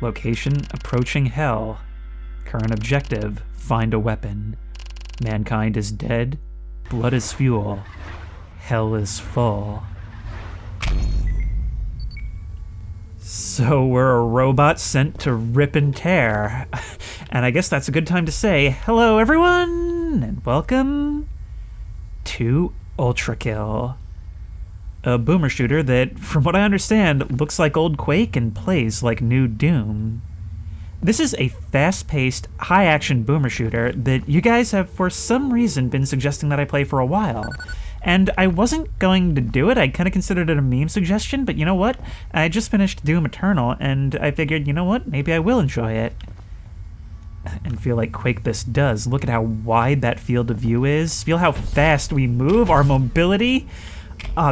Location, approaching hell. Current objective, find a weapon. Mankind is dead. Blood is fuel. Hell is full. So we're a robot sent to rip and tear. And I guess that's a good time to say, hello everyone, and welcome to ULTRAKILL. A boomer shooter that, from what I understand, looks like old Quake and plays like new Doom. This is a fast-paced, high-action boomer shooter that you guys have for some reason been suggesting that I play for a while. And I wasn't going to do it. I kind of considered it a meme suggestion, but you know what? I just finished Doom Eternal, and I figured, you know what? Maybe I will enjoy it. And feel like Quake this does. Look at how wide that field of view is. Feel how fast we move, our mobility.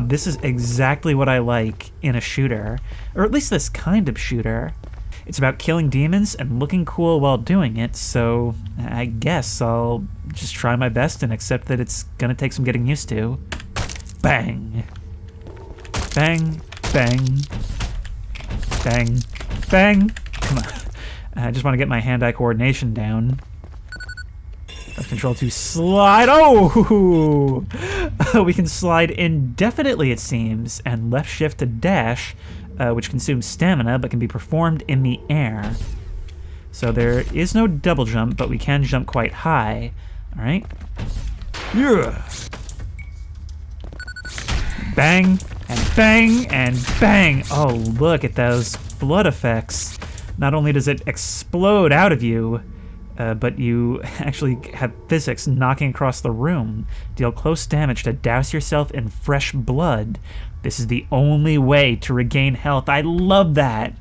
This is exactly what I like in a shooter. Or at least this kind of shooter. It's about killing demons and looking cool while doing it, so I guess I'll just try my best and accept that it's gonna take some getting used to. Bang. Bang, bang. Bang, bang. Come on. I just want to get my hand-eye coordination down. Left control to slide. Oh! We can slide indefinitely, it seems, and left shift to dash, which consumes stamina but can be performed in the air. So there is no double jump, but we can jump quite high. All right. Yeah. Bang, and bang, and bang. Oh, look at those blood effects. Not only does it explode out of you, but you actually have physics knocking across the room. Deal close damage to douse yourself in fresh blood. This is the only way to regain health. I love that.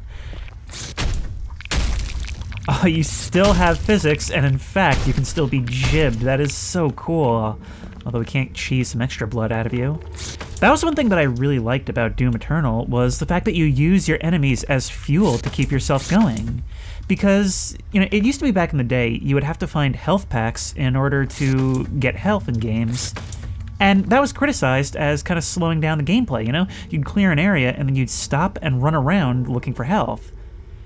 Oh, you still have physics, and in fact, you can still be jibbed. That is so cool. Although we can't cheese some extra blood out of you. That was one thing that I really liked about Doom Eternal, was the fact that you use your enemies as fuel to keep yourself going. Because, you know, it used to be back in the day, you would have to find health packs in order to get health in games. And that was criticized as kind of slowing down the gameplay, you know? You'd clear an area and then you'd stop and run around looking for health.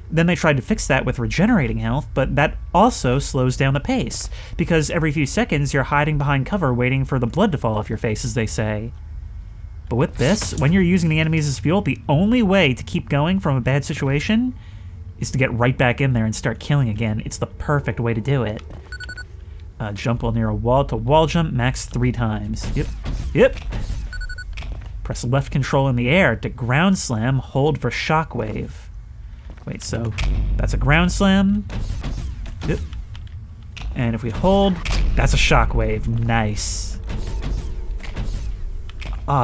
Then they tried to fix that with regenerating health, but that also slows down the pace, because every few seconds you're hiding behind cover waiting for the blood to fall off your face, as they say. But with this, when you're using the enemies as fuel, the only way to keep going from a bad situation is to get right back in there and start killing again. It's the perfect way to do it. Jump while near a wall to wall jump, max 3 times. Yep, yep. Press left control in the air to ground slam, hold for shockwave. Wait, so that's a ground slam. Yep. And if we hold, that's a shockwave. Nice.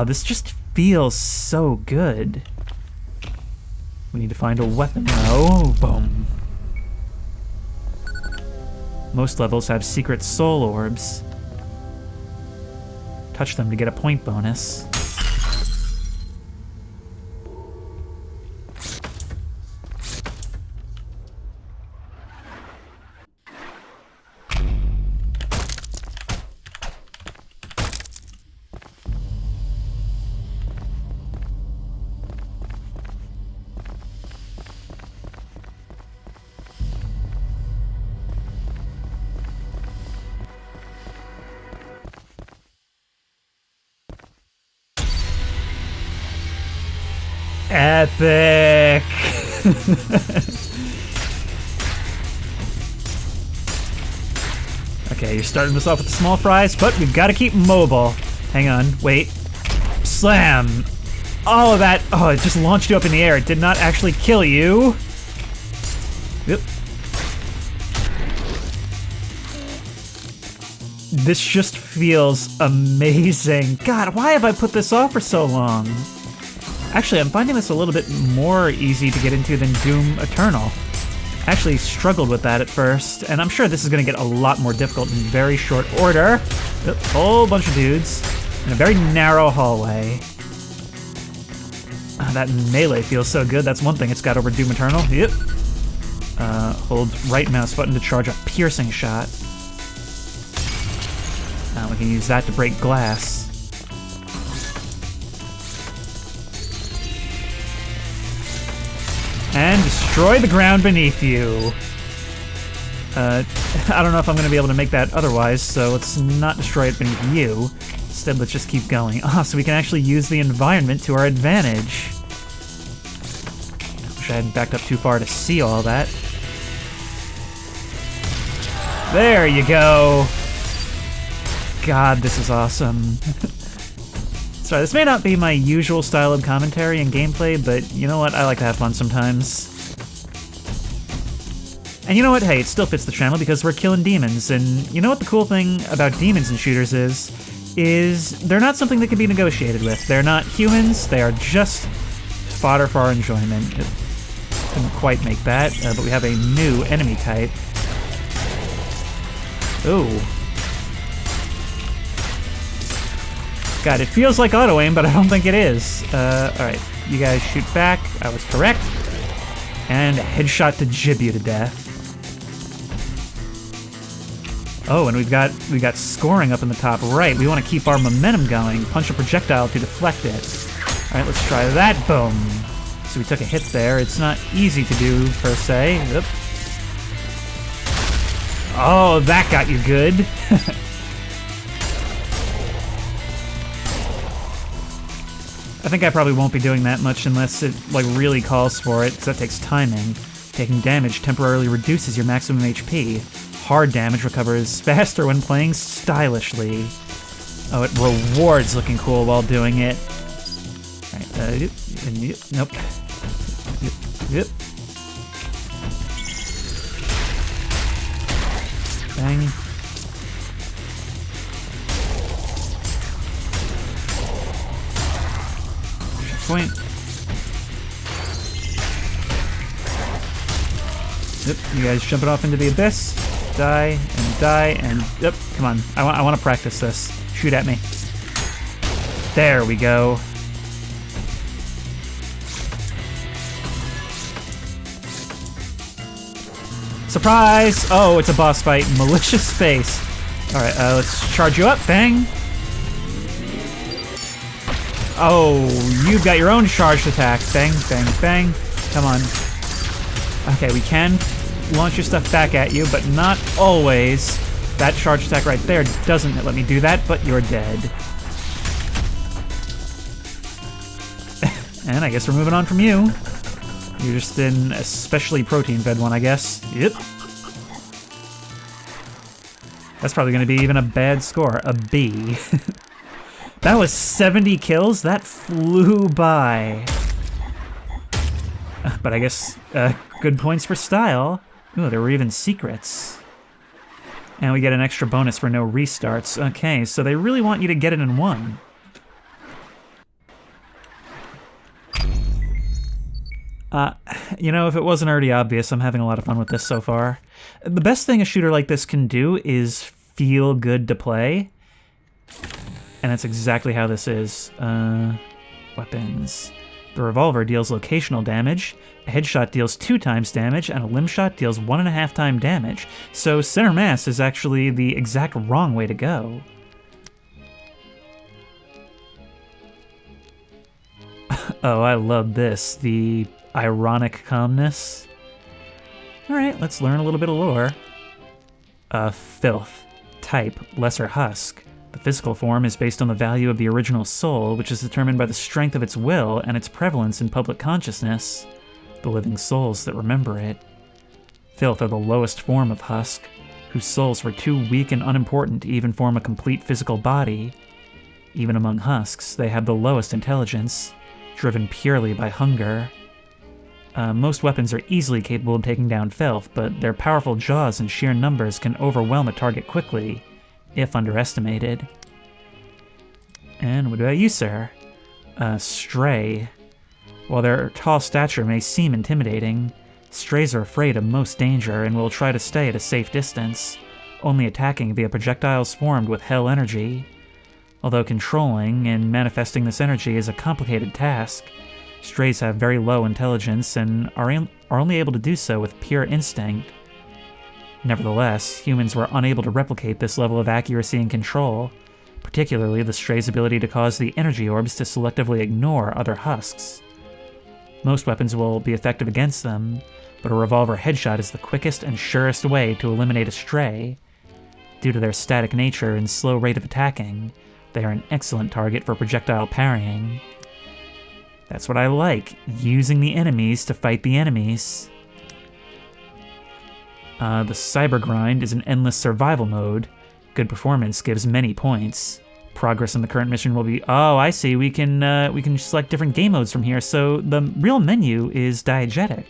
This just feels so good. We need to find a weapon. Oh, boom. Most levels have secret soul orbs. Touch them to get a point bonus. Epic! Okay, you're starting this off with the small fries, but we've got to keep mobile. Hang on, wait. Slam! All of that, oh, it just launched you up in the air. It did not actually kill you. Yep. This just feels amazing. God, why have I put this off for so long? Actually, I'm finding this a little bit more easy to get into than Doom Eternal. I actually struggled with that at first, and I'm sure this is going to get a lot more difficult in very short order. A whole bunch of dudes in a very narrow hallway. That melee feels so good. That's one thing it's got over Doom Eternal. Yep. Hold right mouse button to charge a piercing shot. We can use that to break glass. And destroy the ground beneath you. I don't know if I'm going to be able to make that otherwise, so let's not destroy it beneath you. Instead, let's just keep going. Ah, so we can actually use the environment to our advantage. I wish I hadn't backed up too far to see all that. There you go. God, this is awesome. Sorry, this may not be my usual style of commentary and gameplay, but you know what? I like to have fun sometimes. And you know what? Hey, it still fits the channel because we're killing demons. And you know what the cool thing about demons in shooters is they're not something that can be negotiated with. They're not humans. They are just fodder for our enjoyment. Couldn't quite make that, but we have a new enemy type. Ooh. God, it feels like auto-aim, but I don't think it is. Alright, you guys shoot back. I was correct. And a headshot to jib you to death. Oh, and we've got scoring up in the top right. We want to keep our momentum going. Punch a projectile to deflect it. Alright, let's try that. Boom. So we took a hit there. It's not easy to do, per se. Oop. Oh, that got you good. I think I probably won't be doing that much unless it like really calls for it, because that takes timing. Taking damage temporarily reduces your maximum HP. Hard damage recovers faster when playing stylishly. Oh, it rewards looking cool while doing it. Alright, nope. Yep. Bang. Point. Yep, you guys jump it off into the abyss. Die, and yep, come on. I want to practice this. Shoot at me. There we go. Surprise! Oh, it's a boss fight. Malicious face. Alright, let's charge you up. Bang! Oh, you've got your own charged attack. Bang, bang, bang. Come on. Okay, we can launch your stuff back at you, but not always. That charged attack right there doesn't let me do that, but you're dead. And I guess we're moving on from you. You're just an especially protein-fed one, I guess. Yep. That's probably going to be even a bad score. A B. That was 70 kills? That flew by. But I guess good points for style. Ooh, there were even secrets. And we get an extra bonus for no restarts. Okay, so they really want you to get it in one. You know, if it wasn't already obvious, I'm having a lot of fun with this so far. The best thing a shooter like this can do is feel good to play. And that's exactly how this is. Weapons. The revolver deals locational damage, a headshot deals 2 times damage, and a limb shot deals 1.5 times damage. So center mass is actually the exact wrong way to go. Oh, I love this. The ironic calmness. Alright, let's learn a little bit of lore. Filth. Type, lesser husk. The physical form is based on the value of the original soul, which is determined by the strength of its will and its prevalence in public consciousness. The living souls that remember it. Filth are the lowest form of husk, whose souls were too weak and unimportant to even form a complete physical body. Even among husks, they have the lowest intelligence, driven purely by hunger. Most weapons are easily capable of taking down filth, but their powerful jaws and sheer numbers can overwhelm a target quickly, if underestimated. And what about you, sir? Stray. While their tall stature may seem intimidating, strays are afraid of most danger and will try to stay at a safe distance, only attacking via projectiles formed with hell energy. Although controlling and manifesting this energy is a complicated task, strays have very low intelligence and are only able to do so with pure instinct. Nevertheless, humans were unable to replicate this level of accuracy and control, particularly the stray's ability to cause the energy orbs to selectively ignore other husks. Most weapons will be effective against them, but a revolver headshot is the quickest and surest way to eliminate a stray. Due to their static nature and slow rate of attacking, they are an excellent target for projectile parrying. That's what I like, using the enemies to fight the enemies. The Cyber Grind is an endless survival mode. Good performance gives many points. Progress in the current mission will be... Oh, I see. We can select different game modes from here. So the real menu is diegetic.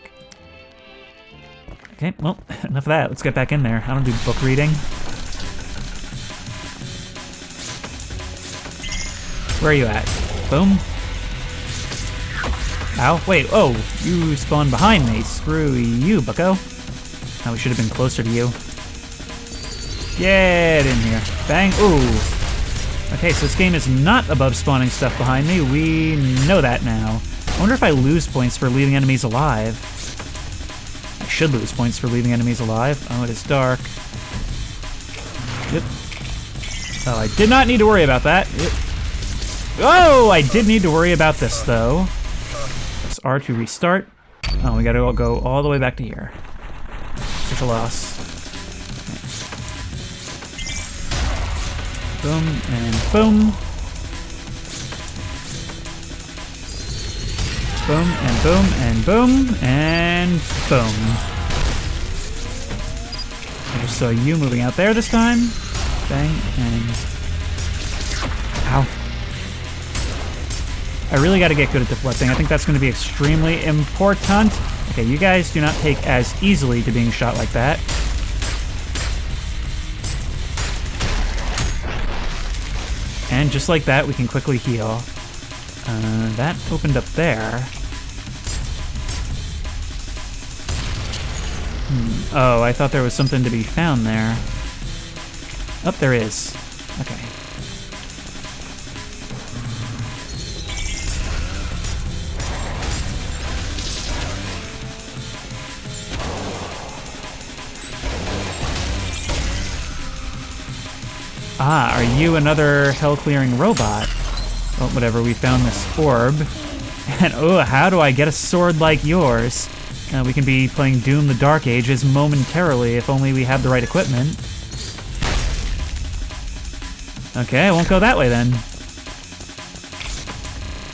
Okay, well, enough of that. Let's get back in there. I don't do book reading. Where are you at? Boom. Ow. Wait, oh, you spawned behind me. Screw you, bucko. Oh, we should have been closer to you. Get in here. Bang. Ooh. Okay, so this game is not above spawning stuff behind me. We know that now. I wonder if I lose points for leaving enemies alive. I should lose points for leaving enemies alive. Oh, it is dark. Yep. Oh, I did not need to worry about that. Yep. Oh, I did need to worry about this, though. Press R to restart. Oh, we gotta go all the way back to here. Such a loss. Okay. Boom, and boom. Boom, and boom, and boom, and boom. I just saw you moving out there this time. Bang, and... Ow. I really gotta get good at deflecting. I think that's gonna be extremely important. Okay, you guys do not take as easily to being shot like that. And just like that, we can quickly heal. That opened up there. Oh, I thought there was something to be found there. Oh, there is. Okay. Ah, are you another hell-clearing robot? Well, whatever, we found this orb. And oh, how do I get a sword like yours? We can be playing Doom the Dark Ages momentarily if only we have the right equipment. Okay, I won't go that way then.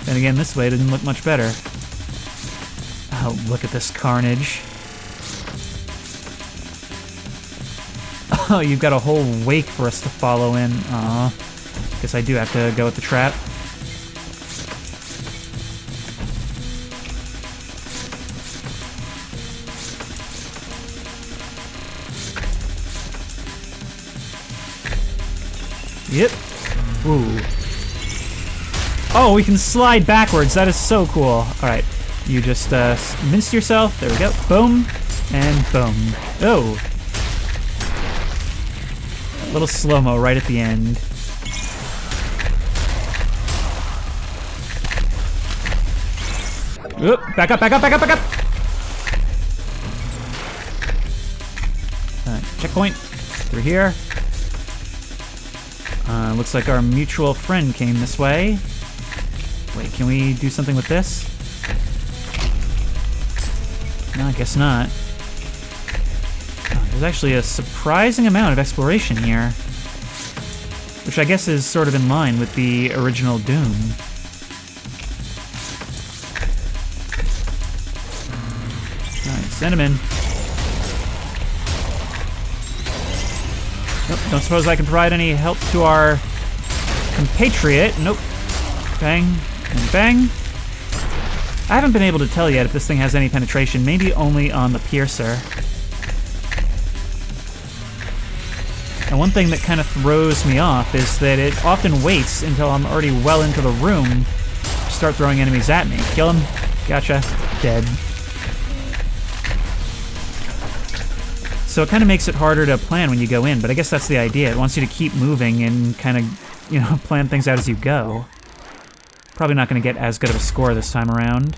Then again, this way didn't look much better. Oh, look at this carnage. Oh, you've got a whole wake for us to follow in. Aw. Guess I do have to go with the trap. Yep. Ooh. Oh, we can slide backwards. That is so cool. Alright. You just minced yourself. There we go. Boom. And boom. Oh. Little slow-mo right at the end. Oop, back up, back up, back up, back up! Checkpoint. Through here. Looks like our mutual friend came this way. Wait, can we do something with this? No, I guess not. There's actually a surprising amount of exploration here, which I guess is sort of in line with the original Doom. Alright, send him in. Nope, don't suppose I can provide any help to our compatriot. Nope. Bang, and bang. I haven't been able to tell yet if this thing has any penetration, maybe only on the piercer. And one thing that kind of throws me off is that it often waits until I'm already well into the room to start throwing enemies at me. Kill him. Gotcha. Dead. So it kind of makes it harder to plan when you go in, but I guess that's the idea. It wants you to keep moving and kind of, you know, plan things out as you go. Probably not going to get as good of a score this time around.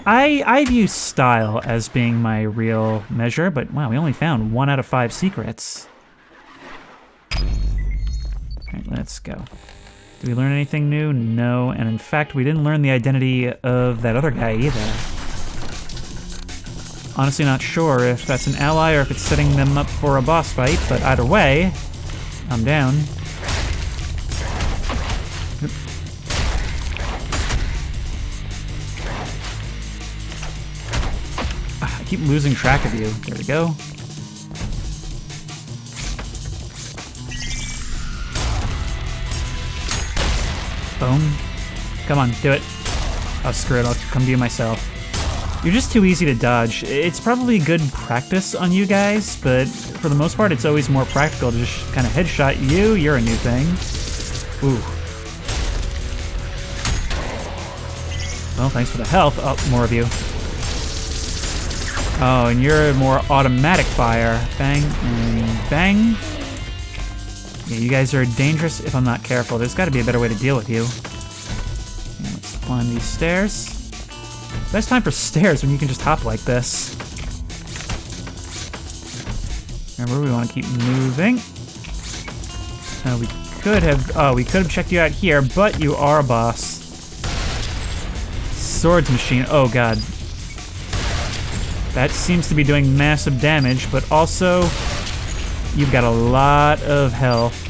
I view style as being my real measure, but wow, we only found 1 out of 5 secrets. Alright, let's go. Did we learn anything new? No, and in fact, we didn't learn the identity of that other guy either. Honestly not sure if that's an ally or if it's setting them up for a boss fight, but either way, I'm down. I keep losing track of you. There we go. Boom. Come on, do it. Oh, screw it, I'll come to you myself. You're just too easy to dodge. It's probably good practice on you guys, but for the most part, it's always more practical to just kind of headshot you. You're a new thing. Ooh. Well, thanks for the health. Oh, more of you. Oh, and you're more automatic fire. Bang and bang. Yeah, you guys are dangerous if I'm not careful. There's got to be a better way to deal with you. Okay, let's climb these stairs. Best time for stairs when you can just hop like this. Remember, we want to keep moving. We could have checked you out here, but you are a boss. Swords machine. Oh god. That seems to be doing massive damage, but also you've got a lot of health.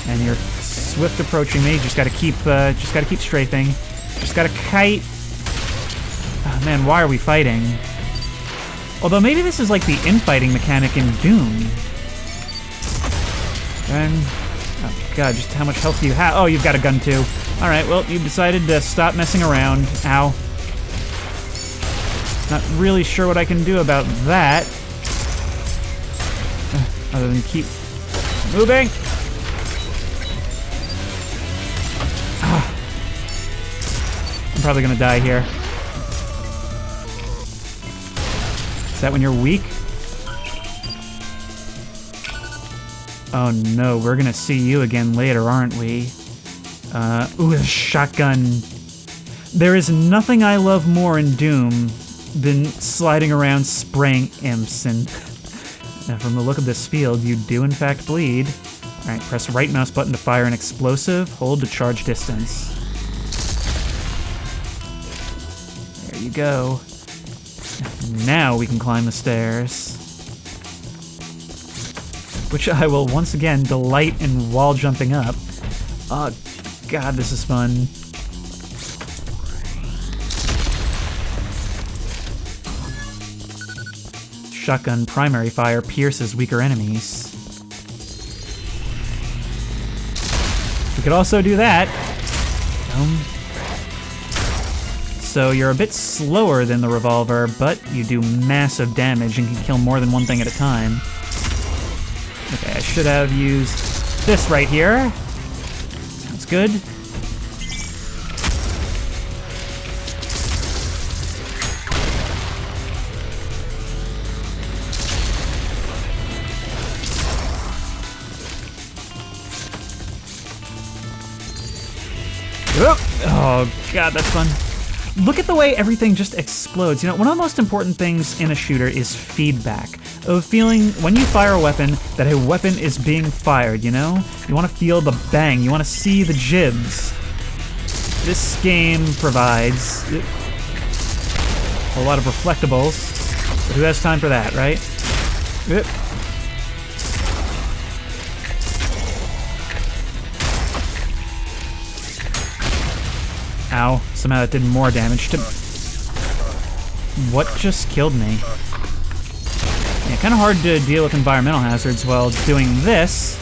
And you're swift approaching me. Just gotta keep strafing. Just gotta kite. Oh man, why are we fighting? Although maybe this is like the infighting mechanic in Doom. And oh god, just how much health do you have? Oh, you've got a gun too. All right, well, you've decided to stop messing around. Ow. Not really sure what I can do about that. Other than keep moving. I'm probably gonna die here. Is that when you're weak? Oh no, we're gonna see you again later, aren't we? Ooh, a shotgun. There is nothing I love more in Doom than sliding around spraying imps, and from the look of this field, you do in fact bleed. Alright, press right mouse button to fire an explosive, hold to charge distance. There you go. Now we can climb the stairs. Which I will once again delight in wall jumping up. Oh god, this is fun. Shotgun primary fire pierces weaker enemies. We could also do that. So you're a bit slower than the revolver, but you do massive damage and can kill more than one thing at a time. Okay, I should have used this right here. Sounds good. Oh god, that's fun. Look at the way everything just explodes. You know, one of the most important things in a shooter is feedback. Of feeling, when you fire a weapon, that a weapon is being fired, you know? You want to feel the bang, you want to see the jibs. This game provides a lot of reflectables, but who has time for that, right? Ow, somehow that did more damage to... What just killed me? Yeah, kind of hard to deal with environmental hazards while doing this.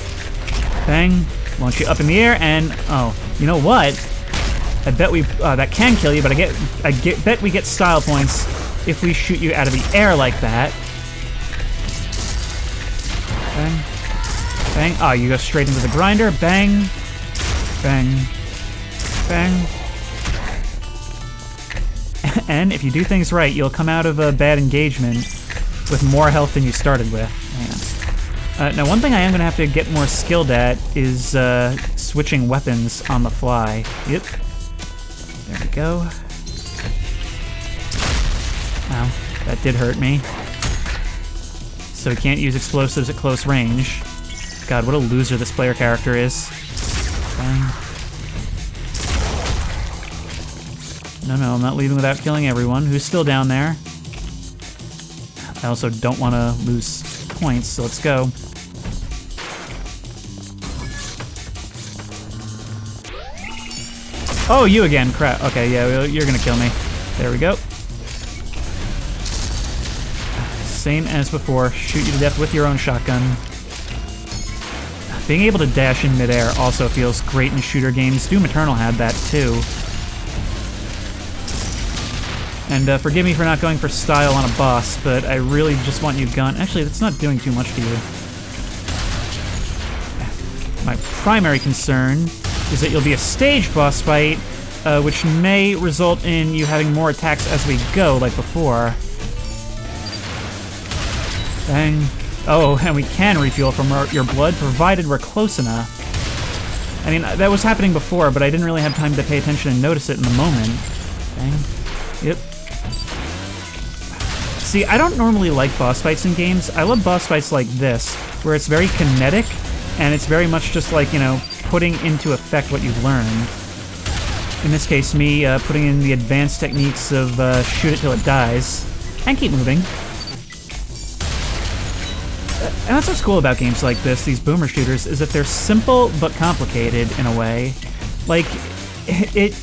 Bang, launch you up in the air, and... Oh, you know what? I bet we... that can kill you, but I bet we get style points if we shoot you out of the air like that. Bang. Bang. Oh, you go straight into the grinder. Bang. Bang. Bang. And if you do things right, you'll come out of a bad engagement with more health than you started with. Now, one thing I am going to have to get more skilled at is switching weapons on the fly. Yep. There we go. Ow, that did hurt me. so he can't use explosives at close range. God, what a loser this player character is. Bang. No, I'm not leaving without killing everyone. Who's still down there? I also don't want to lose points, so let's go. Oh, you again. Crap. Okay, yeah, you're gonna kill me. There we go. Same as before. Shoot you to death with your own shotgun. Being able to dash in midair also feels great in shooter games. Doom Eternal had that too. And forgive me for not going for style on a boss, but I really just want you gun. Actually, that's not doing too much to you. My primary concern is that you'll be a stage boss fight, which may result in you having more attacks as we go, like before. Bang. Oh, and we can refuel from your blood, provided we're close enough. I mean, that was happening before, but I didn't really have time to pay attention and notice it in the moment. Bang. Yep. See, I don't normally like boss fights in games. I love boss fights like this, where it's very kinetic, and it's very much just like, you know, putting into effect what you've learned. In this case, me putting in the advanced techniques of shoot it till it dies, and keep moving. And that's what's cool about games like this, these boomer shooters, is that they're simple but complicated in a way. Like,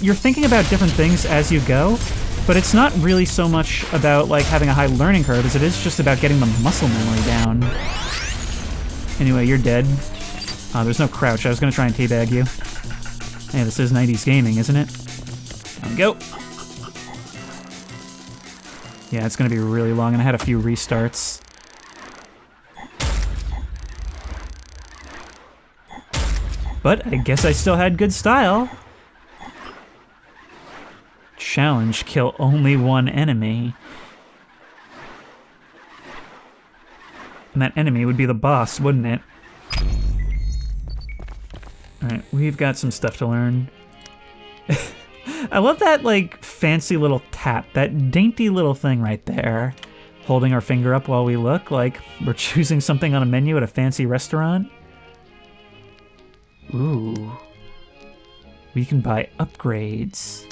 you're thinking about different things as you go, but it's not really so much about like having a high learning curve as it is just about getting the muscle memory down. Anyway, you're dead. There's no crouch. I was gonna try and teabag you. Hey, this is 90s gaming, isn't it? There we go. Yeah, it's gonna be really long, and I had a few restarts. But I guess I still had good style. Challenge, kill only one enemy. And that enemy would be the boss, wouldn't it? Alright, we've got some stuff to learn. I love that, like, fancy little tap. That dainty little thing right there. Holding our finger up while we look, like we're choosing something on a menu at a fancy restaurant. Ooh. We can buy upgrades.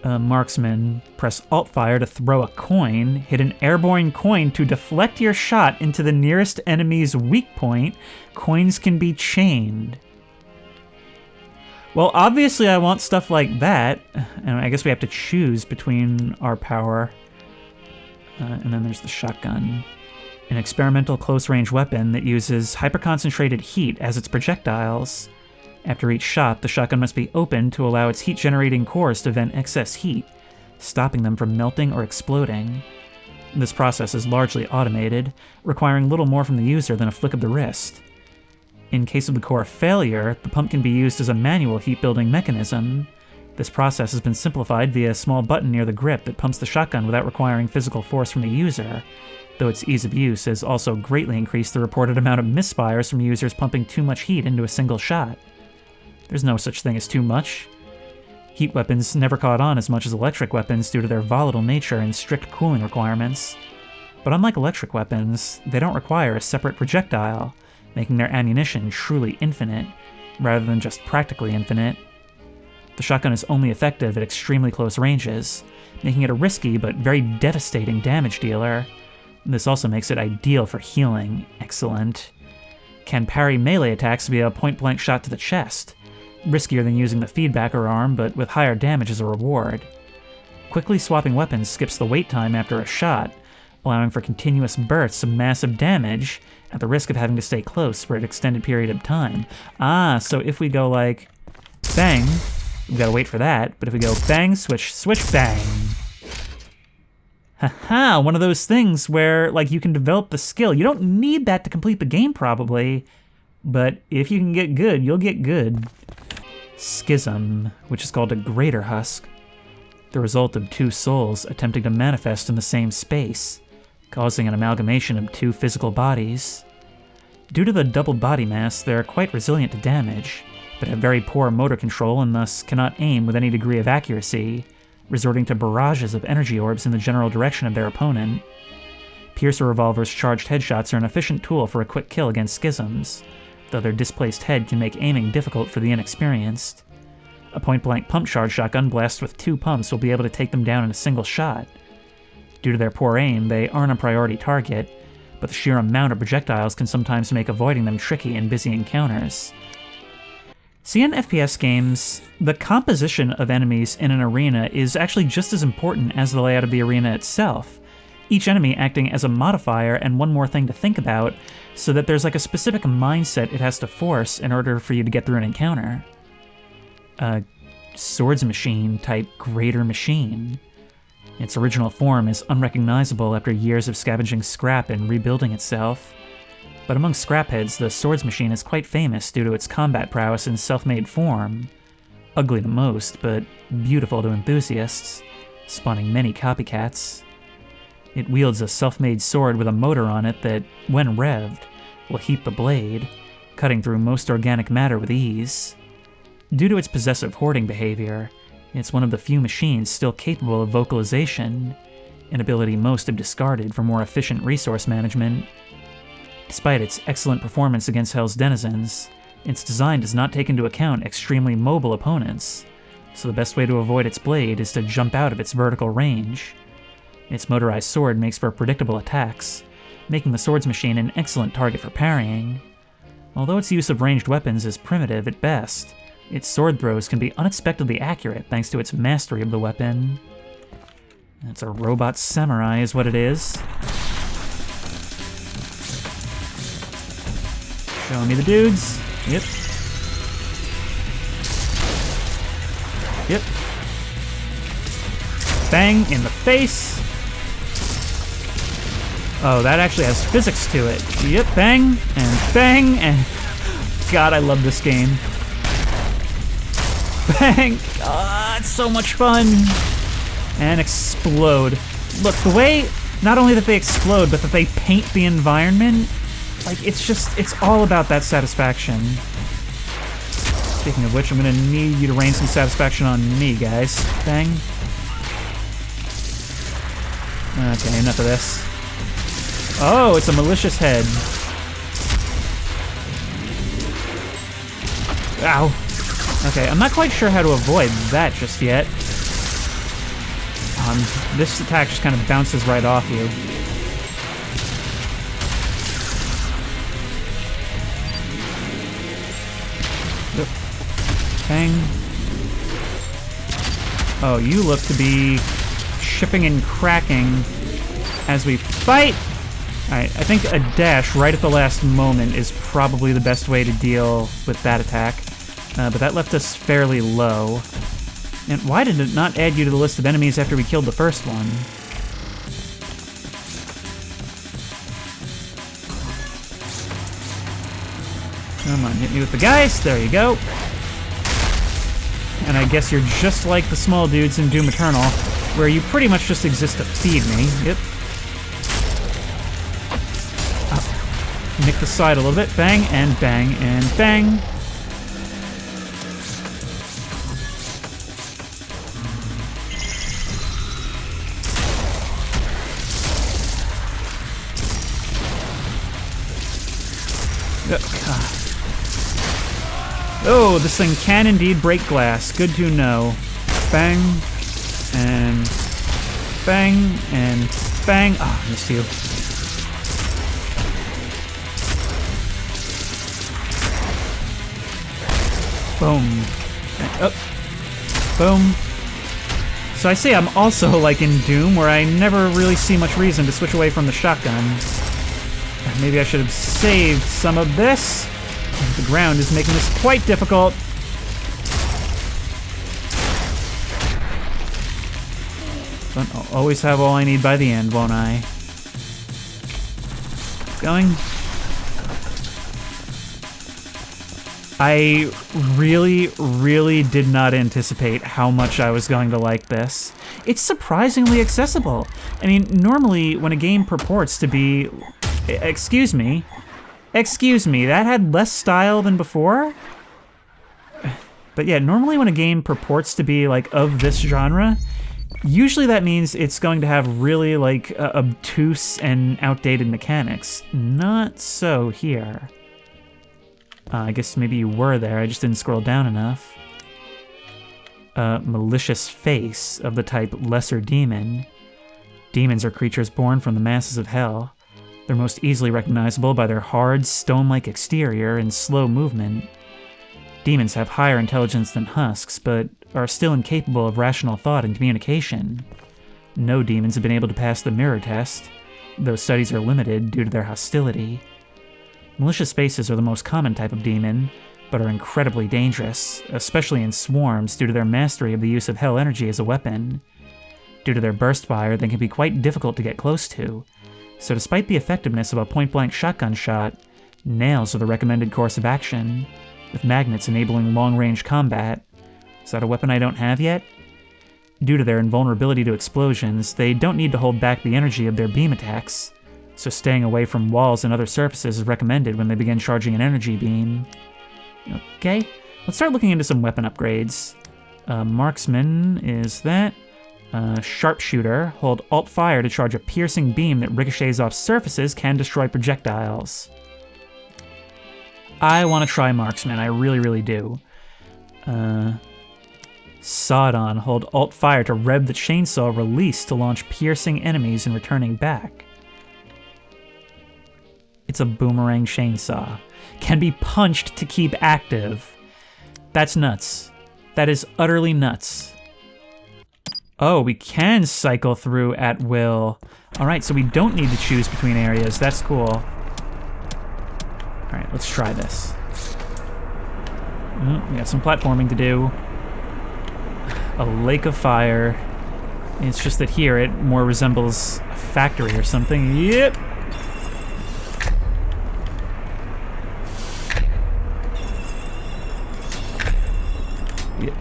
Marksman, press Alt-Fire to throw a coin. Hit an airborne coin to deflect your shot into the nearest enemy's weak point. Coins can be chained. Well, obviously I want stuff like that, and I guess we have to choose between our power. And then there's the shotgun. An experimental close-range weapon that uses hyper-concentrated heat as its projectiles. After each shot, the shotgun must be opened to allow its heat-generating cores to vent excess heat, stopping them from melting or exploding. This process is largely automated, requiring little more from the user than a flick of the wrist. In case of the core failure, the pump can be used as a manual heat-building mechanism. This process has been simplified via a small button near the grip that pumps the shotgun without requiring physical force from the user, though its ease of use has also greatly increased the reported amount of misfires from users pumping too much heat into a single shot. There's no such thing as too much. Heat weapons never caught on as much as electric weapons due to their volatile nature and strict cooling requirements. But unlike electric weapons, they don't require a separate projectile, making their ammunition truly infinite, rather than just practically infinite. The shotgun is only effective at extremely close ranges, making it a risky but very devastating damage dealer. This also makes it ideal for healing. Excellent. Can parry melee attacks via a point-blank shot to the chest. Riskier than using the feedbacker arm, but with higher damage as a reward. Quickly swapping weapons skips the wait time after a shot, allowing for continuous bursts of massive damage at the risk of having to stay close for an extended period of time. So if we go like, bang, we gotta wait for that, but if we go bang, switch, switch, bang. Haha, one of those things where, like, you can develop the skill. You don't need that to complete the game, probably, but if you can get good, you'll get good. Schism, which is called a greater husk. The result of two souls attempting to manifest in the same space, causing an amalgamation of two physical bodies. Due to the double body mass, they're quite resilient to damage, but have very poor motor control and thus cannot aim with any degree of accuracy, resorting to barrages of energy orbs in the general direction of their opponent. Piercer revolvers' charged headshots are an efficient tool for a quick kill against schisms, though their displaced head can make aiming difficult for the inexperienced. A point-blank pump-charge shotgun blast with 2 pumps will be able to take them down in a single shot. Due to their poor aim, they aren't a priority target, but the sheer amount of projectiles can sometimes make avoiding them tricky in busy encounters. See, in FPS games, the composition of enemies in an arena is actually just as important as the layout of the arena itself, each enemy acting as a modifier and one more thing to think about, so that there's like a specific mindset it has to force in order for you to get through an encounter. A swords machine type greater machine. Its original form is unrecognizable after years of scavenging scrap and rebuilding itself. But among scrapheads, the swords machine is quite famous due to its combat prowess in self-made form. Ugly to most, but beautiful to enthusiasts, spawning many copycats. It wields a self-made sword with a motor on it that, when revved, will heat the blade, cutting through most organic matter with ease. Due to its possessive hoarding behavior, it's one of the few machines still capable of vocalization, an ability most have discarded for more efficient resource management. Despite its excellent performance against Hell's denizens, its design does not take into account extremely mobile opponents, so the best way to avoid its blade is to jump out of its vertical range. Its motorized sword makes for predictable attacks, making the swords machine an excellent target for parrying. Although its use of ranged weapons is primitive at best, its sword throws can be unexpectedly accurate thanks to its mastery of the weapon. It's a robot samurai is what it is. Show me the dudes. Yep. Yep. Bang in the face. Oh, that actually has physics to it. Yep, bang, and God, I love this game. Bang! Ah, it's so much fun! And explode. Look, the way, not only that they explode, but that they paint the environment, like, it's all about that satisfaction. Speaking of which, I'm gonna need you to rain some satisfaction on me, guys. Bang. Okay, enough of this. Oh, it's a malicious head. Ow. Okay, I'm not quite sure how to avoid that just yet. This attack just kind of bounces right off you. Yep. Bang. Oh, you look to be shipping and cracking as we fight. Alright, I think a dash right at the last moment is probably the best way to deal with that attack. But that left us fairly low. And why did it not add you to the list of enemies after we killed the first one? Come on, hit me with the geist. There you go. And I guess you're just like the small dudes in Doom Eternal, where you pretty much just exist to feed me. Yep. Nick the side a little bit. Bang, and bang, and bang. Oh, this thing can indeed break glass. Good to know. Bang, and bang, and bang. Ah, missed you. Boom. Oh. Boom. So I say I'm also like in Doom, where I never really see much reason to switch away from the shotgun. Maybe I should have saved some of this. The ground is making this quite difficult. But I'll always have all I need by the end, won't I? Going. I really did not anticipate how much I was going to like this. It's surprisingly accessible. I mean, normally when a game purports to be... Excuse me, that had less style than before? But yeah, normally when a game purports to be like of this genre, Usually that means it's going to have really, like, obtuse and outdated mechanics. Not so here. I guess maybe you were there, I just didn't scroll down enough. Malicious face of the type Lesser Demon. Demons are creatures born from the masses of hell. They're most easily recognizable by their hard, stone-like exterior and slow movement. Demons have higher intelligence than husks, but are still incapable of rational thought and communication. No demons have been able to pass the mirror test, though studies are limited due to their hostility. Malicious faces are the most common type of demon, but are incredibly dangerous, especially in swarms due to their mastery of the use of hell energy as a weapon. Due to their burst fire, they can be quite difficult to get close to, so despite the effectiveness of a point-blank shotgun shot, nails are the recommended course of action, with magnets enabling long-range combat. Is that a weapon I don't have yet? Due to their invulnerability to explosions, they don't need to hold back the energy of their beam attacks, so staying away from walls and other surfaces is recommended when they begin charging an energy beam. Okay, let's start looking into some weapon upgrades. Marksman is that. Sharpshooter, hold Alt Fire to charge a piercing beam that ricochets off surfaces, can destroy projectiles. I want to try Marksman, I really, really do. Sawdon, hold Alt Fire to rev the chainsaw release to launch piercing enemies and returning back. It's a boomerang chainsaw. Can be punched to keep active. That's nuts. That is utterly nuts. Oh, we can cycle through at will. Alright, so we don't need to choose between areas. That's cool. Alright, let's try this. We got some platforming to do. A lake of fire. It's just that here it more resembles a factory or something. Yep! Yep.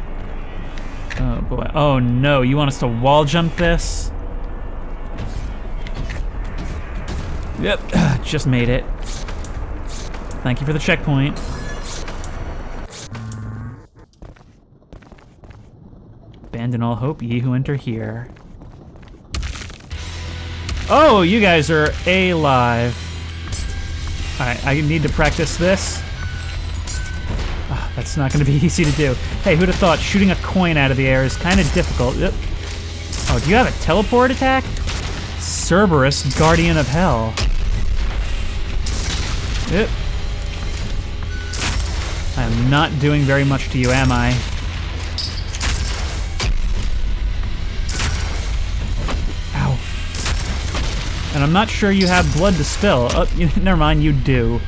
Oh boy. Oh no, you want us to wall jump this? Yep, just made it. Thank you for the checkpoint. Abandon all hope, ye who enter here. Oh, you guys are alive. Alright, I need to practice this. Oh, that's not going to be easy to do. Hey, who'd have thought shooting a coin out of the air is kind of difficult. Yep. Oh, do you have a teleport attack? Cerberus, Guardian of Hell. Yep. I'm not doing very much to you, am I? Ow. And I'm not sure you have blood to spill. Oh, never mind, you do.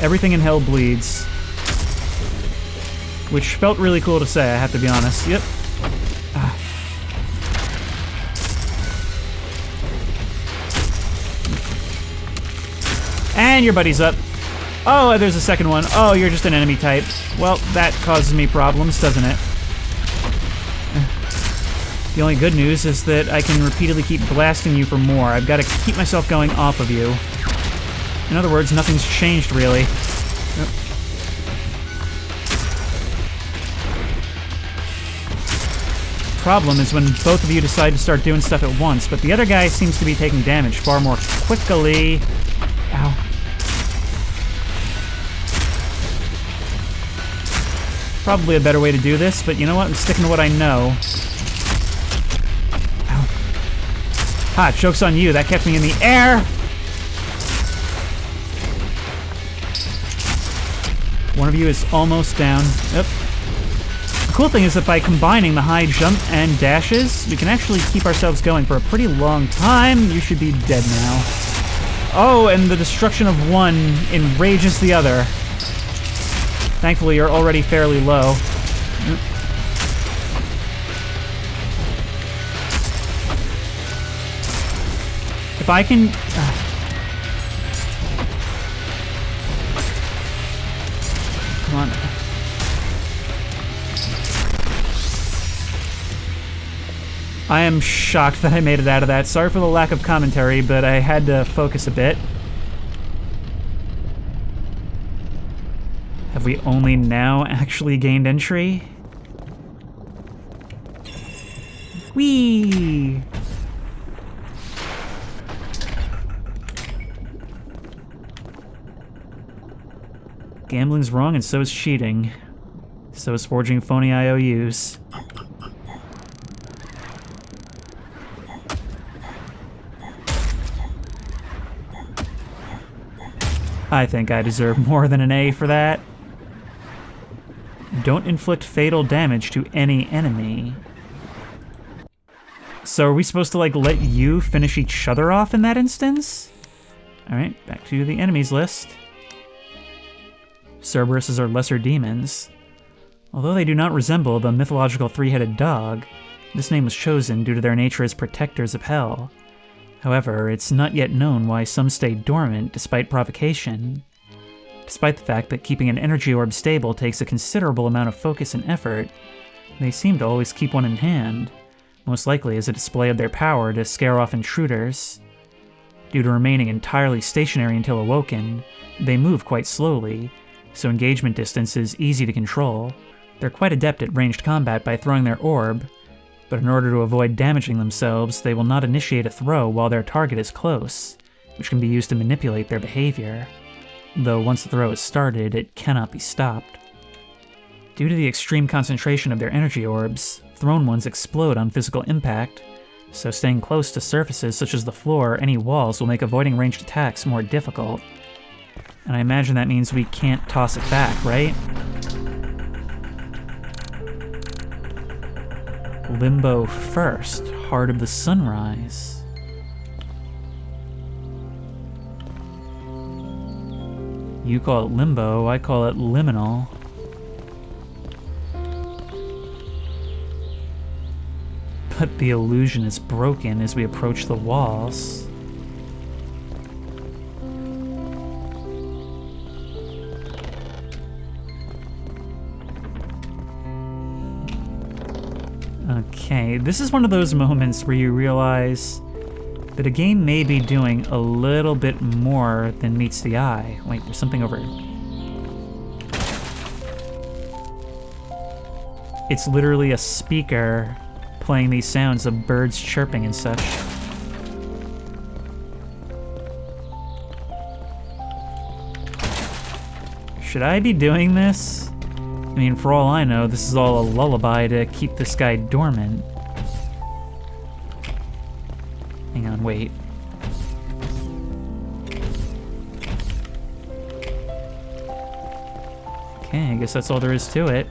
Everything in hell bleeds. Which felt really cool to say, I have to be honest. Yep. And your buddy's up. Oh, there's a second one. Oh, you're just an enemy type. Well, that causes me problems, doesn't it? The only good news is that I can repeatedly keep blasting you for more. I've got to keep myself going off of you. In other words, nothing's changed, really. Yep. Problem is when both of you decide to start doing stuff at once, but the other guy seems to be taking damage far more quickly. Ow. Probably a better way to do this, but you know what? I'm sticking to what I know. Ow. Ha, joke's on you. That kept me in the air! One of you is almost down. Yep. The cool thing is that by combining the high jump and dashes, we can actually keep ourselves going for a pretty long time. You should be dead now. Oh, and the destruction of one enrages the other. Thankfully, you're already fairly low. If I can... Come on. I am shocked that I made it out of that. Sorry for the lack of commentary, but I had to focus a bit. Have we only now actually gained entry? Whee! Gambling's wrong and so is cheating. So is forging phony IOUs. I think I deserve more than an A for that. Don't inflict fatal damage to any enemy. So are we supposed to, like, let you finish each other off in that instance? Alright, back to the enemies list. Cerberuses are lesser demons. Although they do not resemble the mythological three-headed dog, this name was chosen due to their nature as protectors of hell. However, it's not yet known why some stay dormant despite provocation. Despite the fact that keeping an energy orb stable takes a considerable amount of focus and effort, they seem to always keep one in hand, most likely as a display of their power to scare off intruders. Due to remaining entirely stationary until awoken, they move quite slowly, so engagement distance is easy to control. They're quite adept at ranged combat by throwing their orb, but in order to avoid damaging themselves, they will not initiate a throw while their target is close, which can be used to manipulate their behavior. Though once the throw is started, it cannot be stopped. Due to the extreme concentration of their energy orbs, thrown ones explode on physical impact, so staying close to surfaces such as the floor or any walls will make avoiding ranged attacks more difficult. And I imagine that means we can't toss it back, right? Limbo first, Heart of the Sunrise. You call it Limbo, I call it Liminal. But the illusion is broken as we approach the walls. Okay, this is one of those moments where you realize that a game may be doing a little bit more than meets the eye. Wait, there's something over here. It's literally a speaker playing these sounds of birds chirping and such. Should I be doing this? I mean, for all I know, this is all a lullaby to keep this guy dormant. Hang on, wait. Okay, I guess that's all there is to it.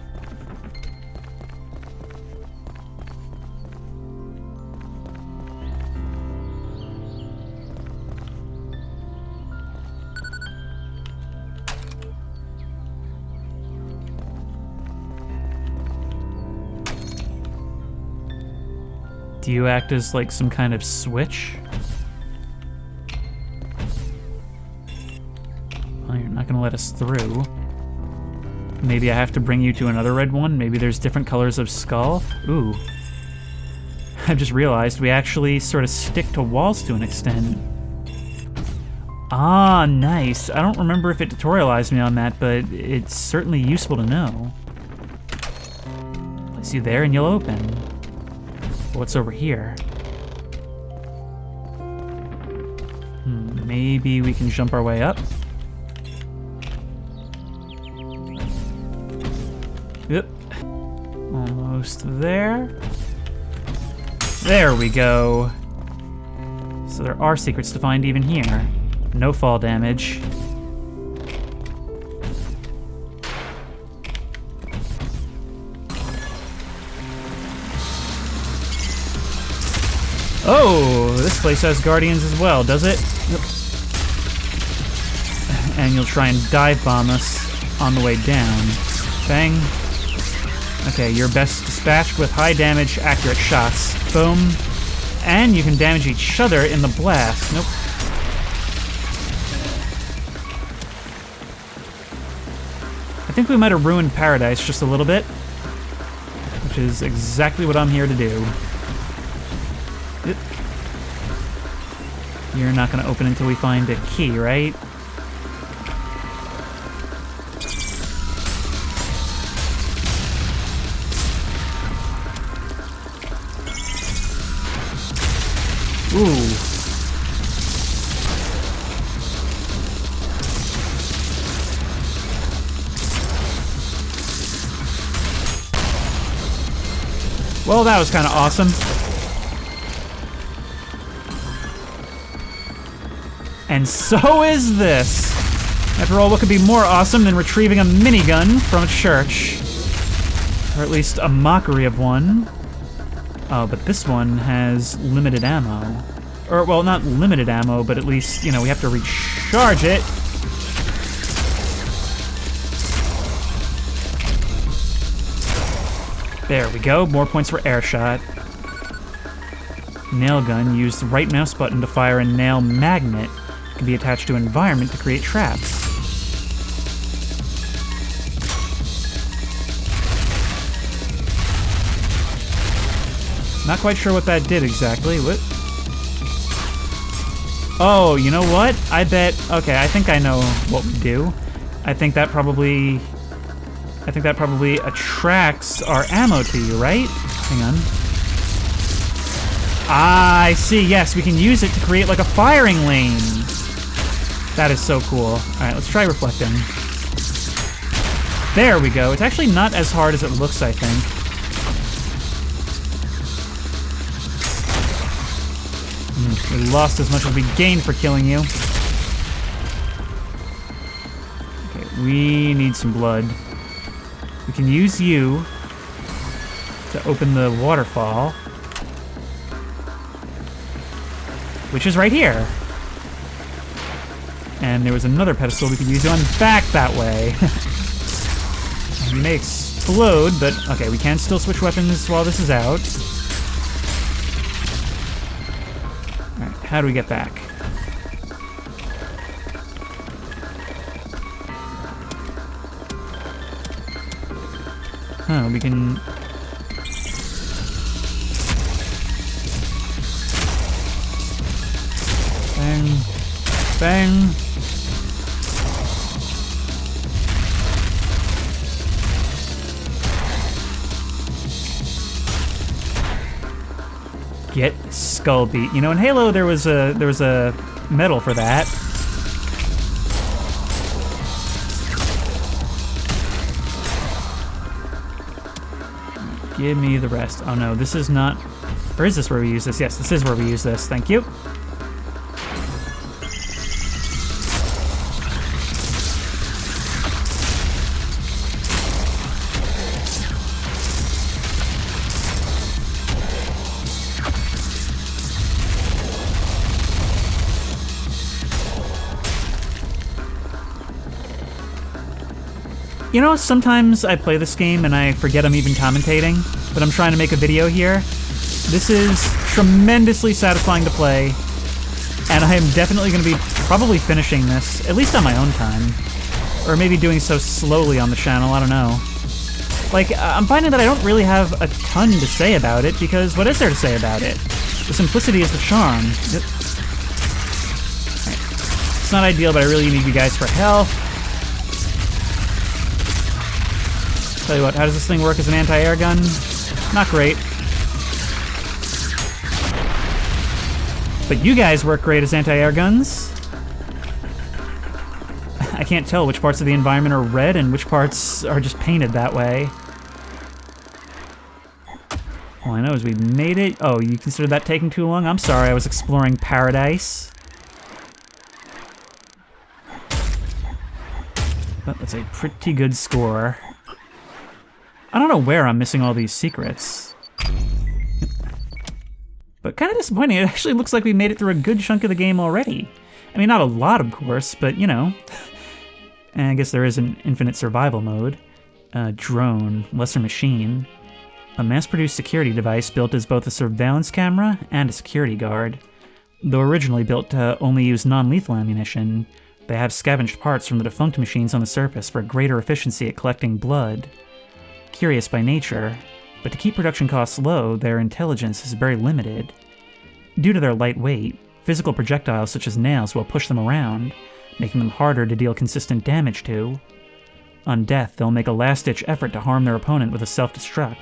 Do you act as like some kind of switch? Well, you're not gonna let us through. Maybe I have to bring you to another red one? Maybe there's different colors of skull? Ooh. I've just realized we actually sort of stick to walls to an extent. Ah, nice. I don't remember if it tutorialized me on that, but it's certainly useful to know. Place you there and you'll open. What's over here? Maybe we can jump our way up? Yep. Almost there. There we go. So there are secrets to find even here. No fall damage. Oh, this place has guardians as well, does it? Yep. And you'll try and dive bomb us on the way down. Bang. Okay, you're best dispatched with high damage, accurate shots. Boom. And you can damage each other in the blast. Nope. I think we might have ruined Paradise just a little bit, which is exactly what I'm here to do. You're not going to open until we find a key, right? Ooh. Well, that was kind of awesome. And so is this. After all, what could be more awesome than retrieving a minigun from a church? Or at least a mockery of one. Oh, but this one has limited ammo. Or, well, not limited ammo, but at least, you know, we have to recharge it. There we go, more points for air shot. Nail gun, use the right mouse button to fire a nail magnet. It can be attached to an environment to create traps. Not quite sure what that did exactly. What? Oh, you know what? I bet... Okay, I think I know what we do. I think that probably attracts our ammo to you, right? Hang on. Ah, I see. Yes, we can use it to create like a firing lane. That is so cool. All right, let's try reflecting. There we go. It's actually not as hard as it looks, I think. We lost as much as we gained for killing you. Okay, we need some blood. We can use you to open the waterfall, which is right here. And there was another pedestal we could use on back that way. We may explode, but okay, we can still switch weapons while this is out. Alright, how do we get back? Huh, we can... Bang. Bang. Get skull beat. You know, in Halo there was a medal for that. Give me the rest. Oh no, this is not... Or is this where we use this? Yes, this is where we use this. Thank you. You know, sometimes I play this game and I forget I'm even commentating, but I'm trying to make a video here. This is tremendously satisfying to play, and I am definitely going to be probably finishing this, at least on my own time. Or maybe doing so slowly on the channel, I don't know. Like, I'm finding that I don't really have a ton to say about it, because what is there to say about it? The simplicity is the charm. Right. It's not ideal, but I really need you guys for health. Tell you what, how does this thing work as an anti-air gun? Not great. But you guys work great as anti-air guns. I can't tell which parts of the environment are red and which parts are just painted that way. All I know is we made it. Oh, you consider that taking too long? I'm sorry, I was exploring paradise. But that's a pretty good score. I don't know where I'm missing all these secrets. But kind of disappointing. It actually looks like we made it through a good chunk of the game already. I mean, not a lot, of course, but, you know. And I guess there is an infinite survival mode. Drone, lesser machine. A mass-produced security device built as both a surveillance camera and a security guard. Though originally built to only use non-lethal ammunition, they have scavenged parts from the defunct machines on the surface for greater efficiency at collecting blood. Curious by nature, but to keep production costs low, their intelligence is very limited. Due to their light weight, physical projectiles such as nails will push them around, making them harder to deal consistent damage to. On death, they'll make a last-ditch effort to harm their opponent with a self-destruct,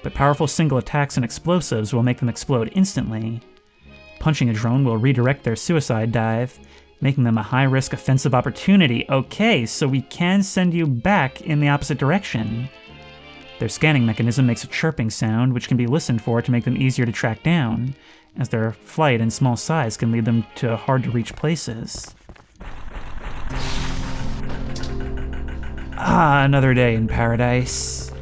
but powerful single attacks and explosives will make them explode instantly. Punching a drone will redirect their suicide dive, making them a high-risk offensive opportunity. Okay, so we can send you back in the opposite direction. Their scanning mechanism makes a chirping sound, which can be listened for to make them easier to track down, as their flight and small size can lead them to hard-to-reach places. Ah, another day in paradise.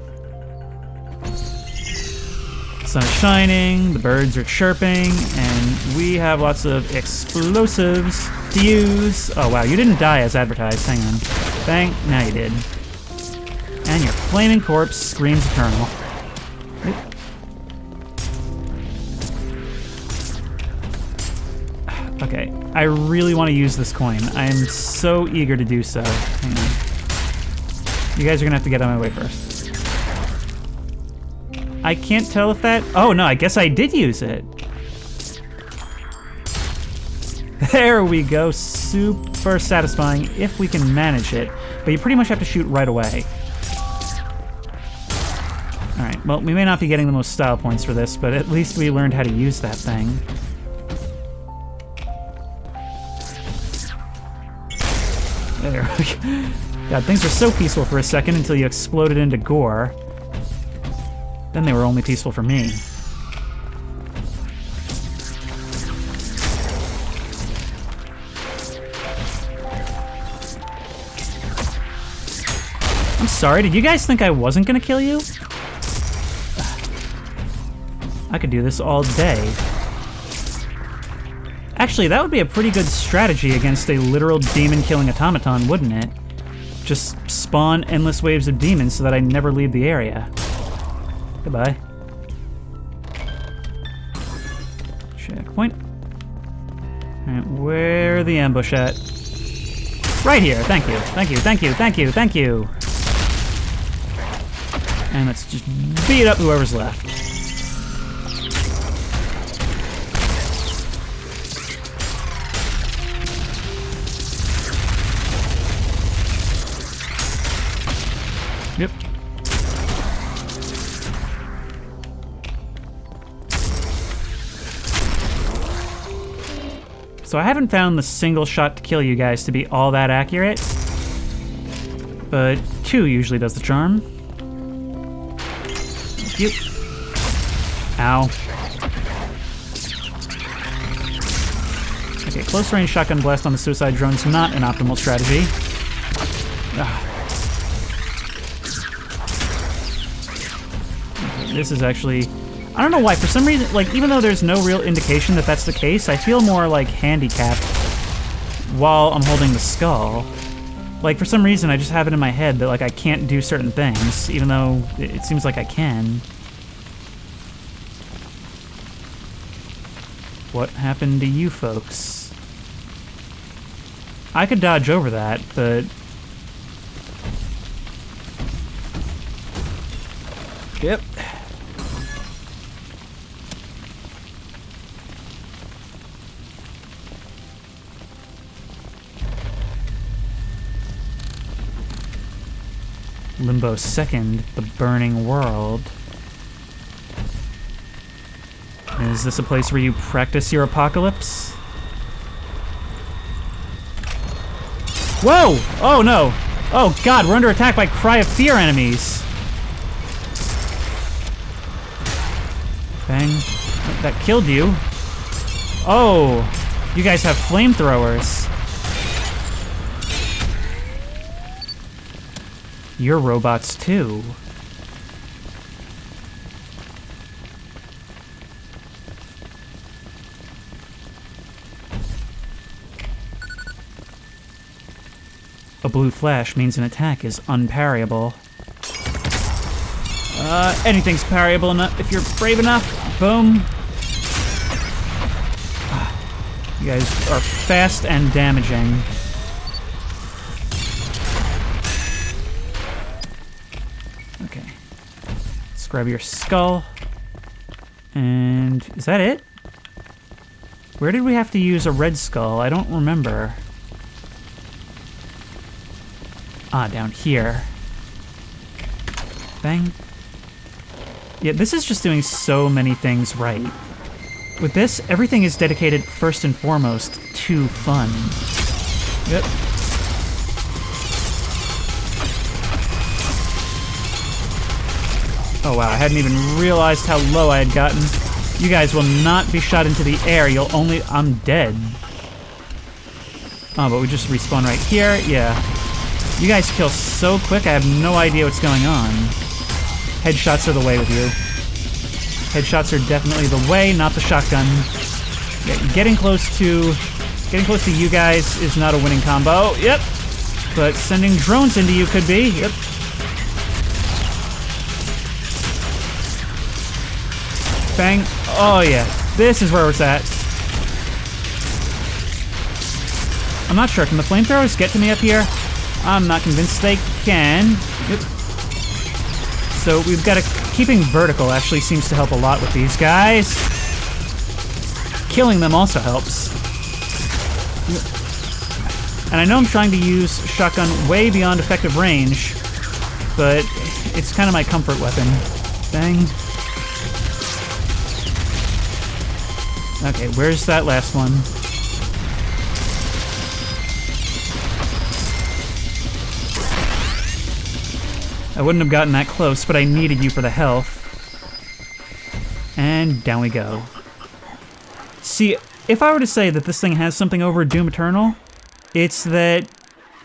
The sun is shining, the birds are chirping, and we have lots of explosives to use. Oh wow, you didn't die as advertised, hang on. Bang, now you did. And your flaming corpse screams eternal. Oop. Okay, I really want to use this coin. I am so eager to do so. Hang on. You guys are gonna have to get out of my way first. I can't tell if that... Oh no, I guess I did use it. There we go, super satisfying if we can manage it. But you pretty much have to shoot right away. Alright, well, we may not be getting the most style points for this, but at least we learned how to use that thing. There we go. God, things were so peaceful for a second until you exploded into gore. Then they were only peaceful for me. I'm sorry, did you guys think I wasn't gonna kill you? I could do this all day. Actually, that would be a pretty good strategy against a literal demon-killing automaton, wouldn't it? Just spawn endless waves of demons so that I never leave the area. Goodbye. Checkpoint. Alright, where the ambush at? Right here, thank you, thank you, thank you, thank you, thank you. And let's just beat up whoever's left. Yep. So I haven't found the single shot to kill you guys to be all that accurate, but 2 usually does the charm. Yep. Ow. Okay, close range shotgun blast on the suicide drone's not an optimal strategy. Ugh. Okay, this is actually... I don't know why, for some reason, like, even though there's no real indication that that's the case, I feel more, like, handicapped while I'm holding the skull. Like, for some reason, I just have it in my head that, like, I can't do certain things, even though it seems like I can. What happened to you folks? I could dodge over that, but... Yep. Limbo 2nd, the burning world. Is this a place where you practice your apocalypse? Whoa! Oh no! Oh god, we're under attack by Cry of Fear enemies! Bang. That killed you. Oh! You guys have flamethrowers. You're robots too. A blue flash means an attack is unparryable. Anything's parryable enough if you're brave enough. Boom. You guys are fast and damaging. Okay. Let's grab your skull. And is that it? Where did we have to use a red skull? I don't remember. Ah, down here. Bang. Yeah, this is just doing so many things right. With this, everything is dedicated first and foremost to fun. Yep. Oh wow, I hadn't even realized how low I had gotten. You guys will not be shot into the air, you'll only... I'm dead. Oh, but we just respawn right here, yeah. You guys kill so quick, I have no idea what's going on. Headshots are the way with you. Headshots are definitely the way, not the shotgun. Yeah, getting close to you guys is not a winning combo. Yep. But sending drones into you could be. Yep. Bang. Oh yeah. This is where it's at. I'm not sure. Can the flamethrowers get to me up here? I'm not convinced they can. Yep. So we've got to... Keeping vertical actually seems to help a lot with these guys. Killing them also helps. And I know I'm trying to use shotgun way beyond effective range, but it's kind of my comfort weapon. Bang. Okay, where's that last one? I wouldn't have gotten that close, but I needed you for the health. And down we go. See, if I were to say that this thing has something over Doom Eternal, it's that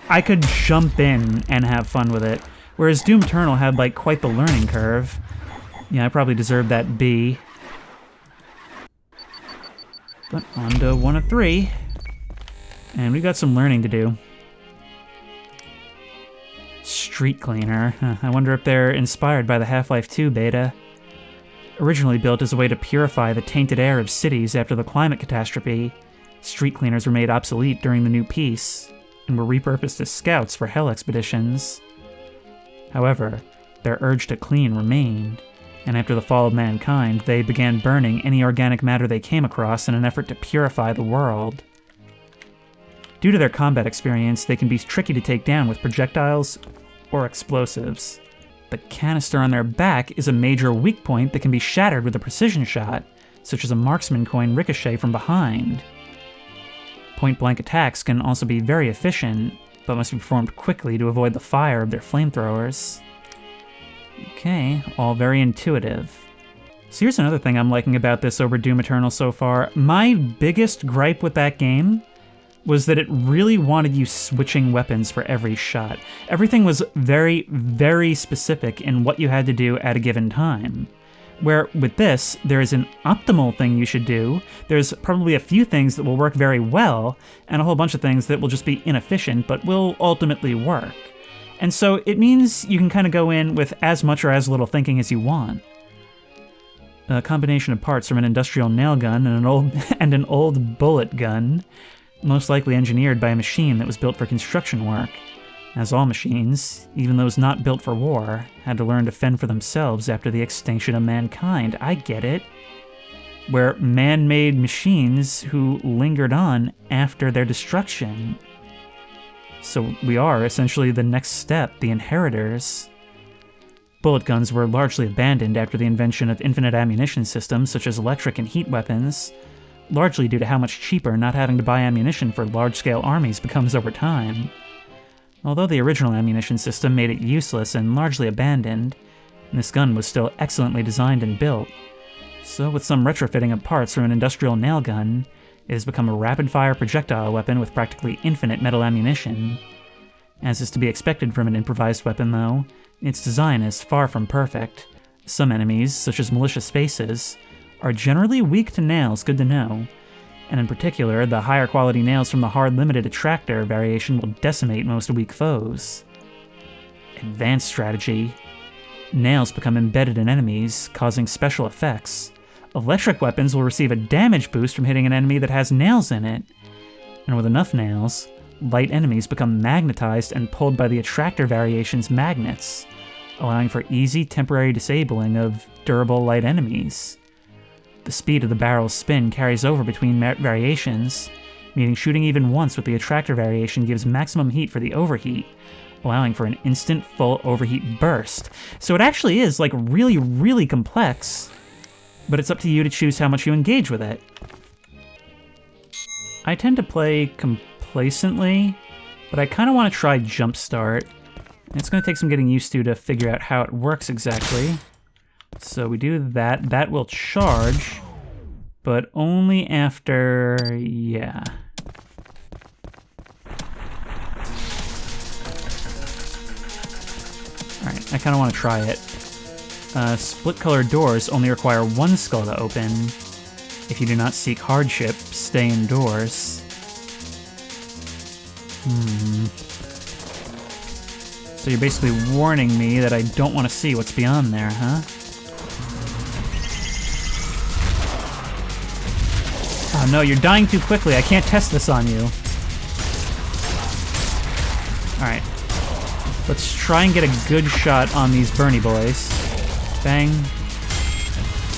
I could jump in and have fun with it, whereas Doom Eternal had, like, quite the learning curve. Yeah, I probably deserved that B. But on to 1 of 3. And we've got some learning to do. Street cleaner. I wonder if they're inspired by the Half-Life 2 beta. Originally built as a way to purify the tainted air of cities after the climate catastrophe, street cleaners were made obsolete during the new peace, and were repurposed as scouts for hell expeditions. However, their urge to clean remained, and after the fall of mankind, they began burning any organic matter they came across in an effort to purify the world. Due to their combat experience, they can be tricky to take down with projectiles or explosives. The canister on their back is a major weak point that can be shattered with a precision shot, such as a marksman coin ricochet from behind. Point-blank attacks can also be very efficient, but must be performed quickly to avoid the fire of their flamethrowers. Okay, all very intuitive. So here's another thing I'm liking about this over Doom Eternal so far. My biggest gripe with that game was that it really wanted you switching weapons for every shot. Everything was very, very specific in what you had to do at a given time. Where with this, there is an optimal thing you should do, there's probably a few things that will work very well, and a whole bunch of things that will just be inefficient but will ultimately work. And so it means you can kind of go in with as much or as little thinking as you want. A combination of parts from an industrial nail gun and an old bullet gun, most likely engineered by a machine that was built for construction work. As all machines, even those not built for war, had to learn to fend for themselves after the extinction of mankind. I get it. We're man-made machines who lingered on after their destruction. So we are essentially the next step, the inheritors. Bullet guns were largely abandoned after the invention of infinite ammunition systems such as electric and heat weapons, largely due to how much cheaper not having to buy ammunition for large-scale armies becomes over time. Although the original ammunition system made it useless and largely abandoned, this gun was still excellently designed and built. So with some retrofitting of parts from an industrial nail gun, it has become a rapid-fire projectile weapon with practically infinite metal ammunition. As is to be expected from an improvised weapon, though, its design is far from perfect. Some enemies, such as malicious faces, are generally weak to nails, good to know, and in particular, the higher quality nails from the hard limited attractor variation will decimate most weak foes. Advanced strategy. Nails become embedded in enemies, causing special effects. Electric weapons will receive a damage boost from hitting an enemy that has nails in it. And with enough nails, light enemies become magnetized and pulled by the attractor variation's magnets, allowing for easy temporary disabling of durable light enemies. The speed of the barrel's spin carries over between variations, meaning shooting even once with the attractor variation gives maximum heat for the overheat, allowing for an instant full overheat burst. So it actually is, like, really, really complex, but it's up to you to choose how much you engage with it. I tend to play complacently, but I kind of want to try Jumpstart. It's going to take some getting used to figure out how it works exactly. So we do that. That will charge, but only after... yeah. Alright, I kind of want to try it. Split-colored doors only require one skull to open. If you do not seek hardship, stay indoors. So you're basically warning me that I don't want to see what's beyond there, huh? Oh no, you're dying too quickly. I can't test this on you. Alright. Let's try and get a good shot on these Bernie boys. Bang.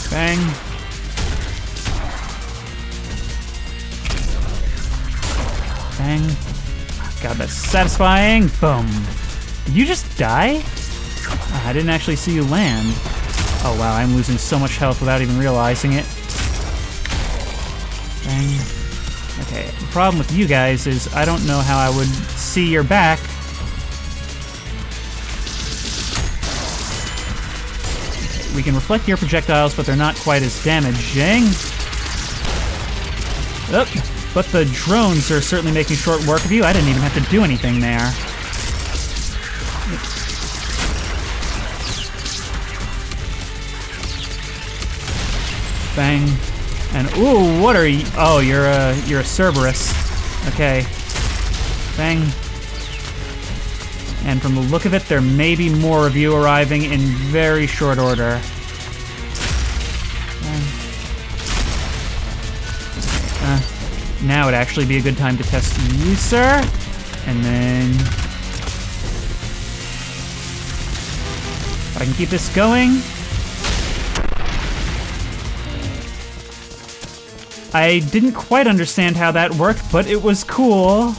Bang. Bang. God, that's satisfying. Boom. Did you just die? I didn't actually see you land. Oh wow, I'm losing so much health without even realizing it. Bang. Okay, the problem with you guys is I don't know how I would see your back. We can reflect your projectiles, but they're not quite as damaging. Oh, but the drones are certainly making short work of you. I didn't even have to do anything there. Bang. And ooh, what are you? Oh, you're a Cerberus. Okay. Bang. And from the look of it, there may be more of you arriving in very short order. Now would actually be a good time to test you, sir. And then... if I can keep this going... I didn't quite understand how that worked, but it was cool.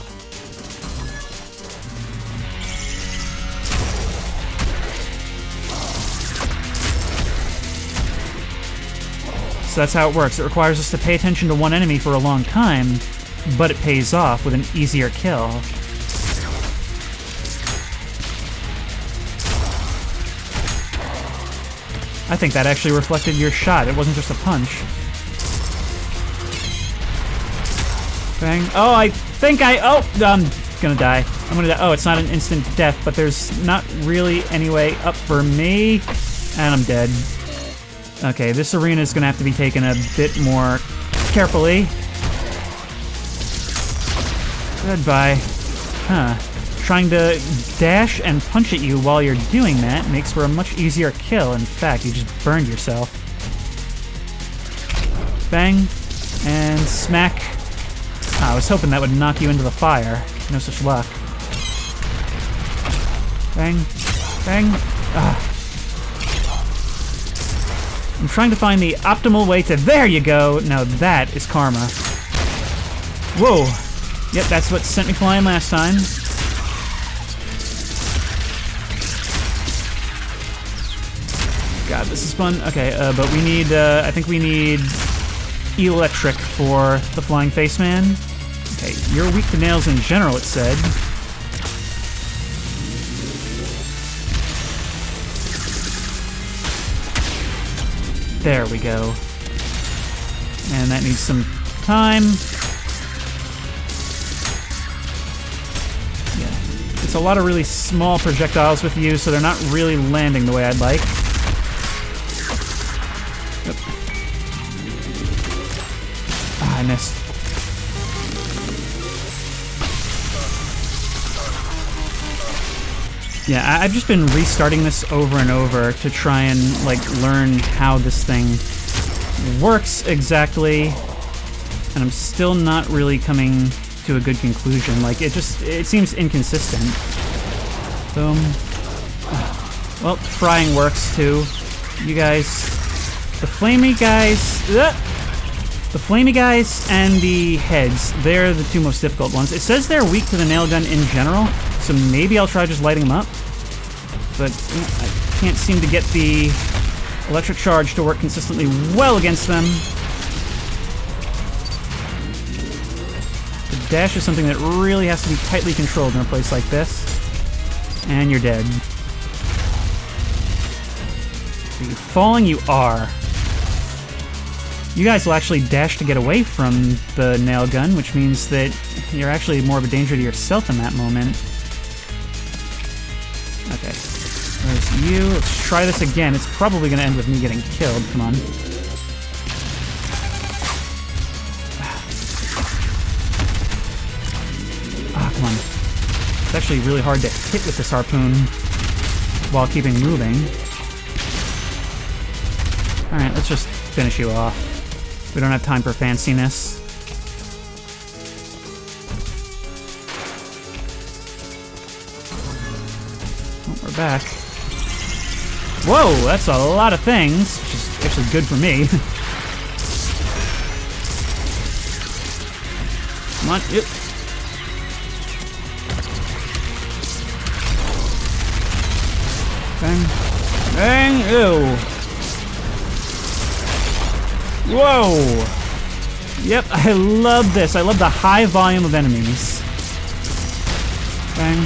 So that's how it works. It requires us to pay attention to one enemy for a long time, but it pays off with an easier kill. I think that actually reflected your shot. It wasn't just a punch. Bang. Oh, I think I'm gonna die. I'm gonna die. Oh, it's not an instant death, but there's not really any way up for me. And I'm dead. Okay, this arena is gonna have to be taken a bit more carefully. Goodbye. Huh. Trying to dash and punch at you while you're doing that makes for a much easier kill. In fact, you just burned yourself. Bang. And smack. I was hoping that would knock you into the fire. No such luck. Bang. Bang. Ah. I'm trying to find the optimal way to... there you go! Now that is karma. Whoa! Yep, that's what sent me flying last time. God, this is fun. Okay, but we need... I think we need... electric for the flying face man. Okay, you're weak to nails in general, it said. There we go. And that needs some time. Yeah. It's a lot of really small projectiles with you, so they're not really landing the way I'd like. Yep. Ah, I missed. Yeah, I've just been restarting this over and over to try and, like, learn how this thing works exactly, and I'm still not really coming to a good conclusion. Like, it seems inconsistent. Boom. Well, frying works, too. You guys... the flamey guys... the flamey guys and the heads, they're the two most difficult ones. It says they're weak to the nail gun in general, so maybe I'll try just lighting them up. But I can't seem to get the electric charge to work consistently well against them. The dash is something that really has to be tightly controlled in a place like this. And you're dead. Are you falling? You are. You guys will actually dash to get away from the nail gun, which means that you're actually more of a danger to yourself in that moment. Okay. There's you. Let's try this again. It's probably going to end with me getting killed. Come on. Ah, come on. It's actually really hard to hit with this harpoon while keeping moving. Alright, let's just finish you off. We don't have time for fanciness. Oh, we're back. Whoa, that's a lot of things, which is actually good for me. Come on, yep. Bang. Bang, ew. Whoa! Yep, I love this. I love the high volume of enemies. Bang.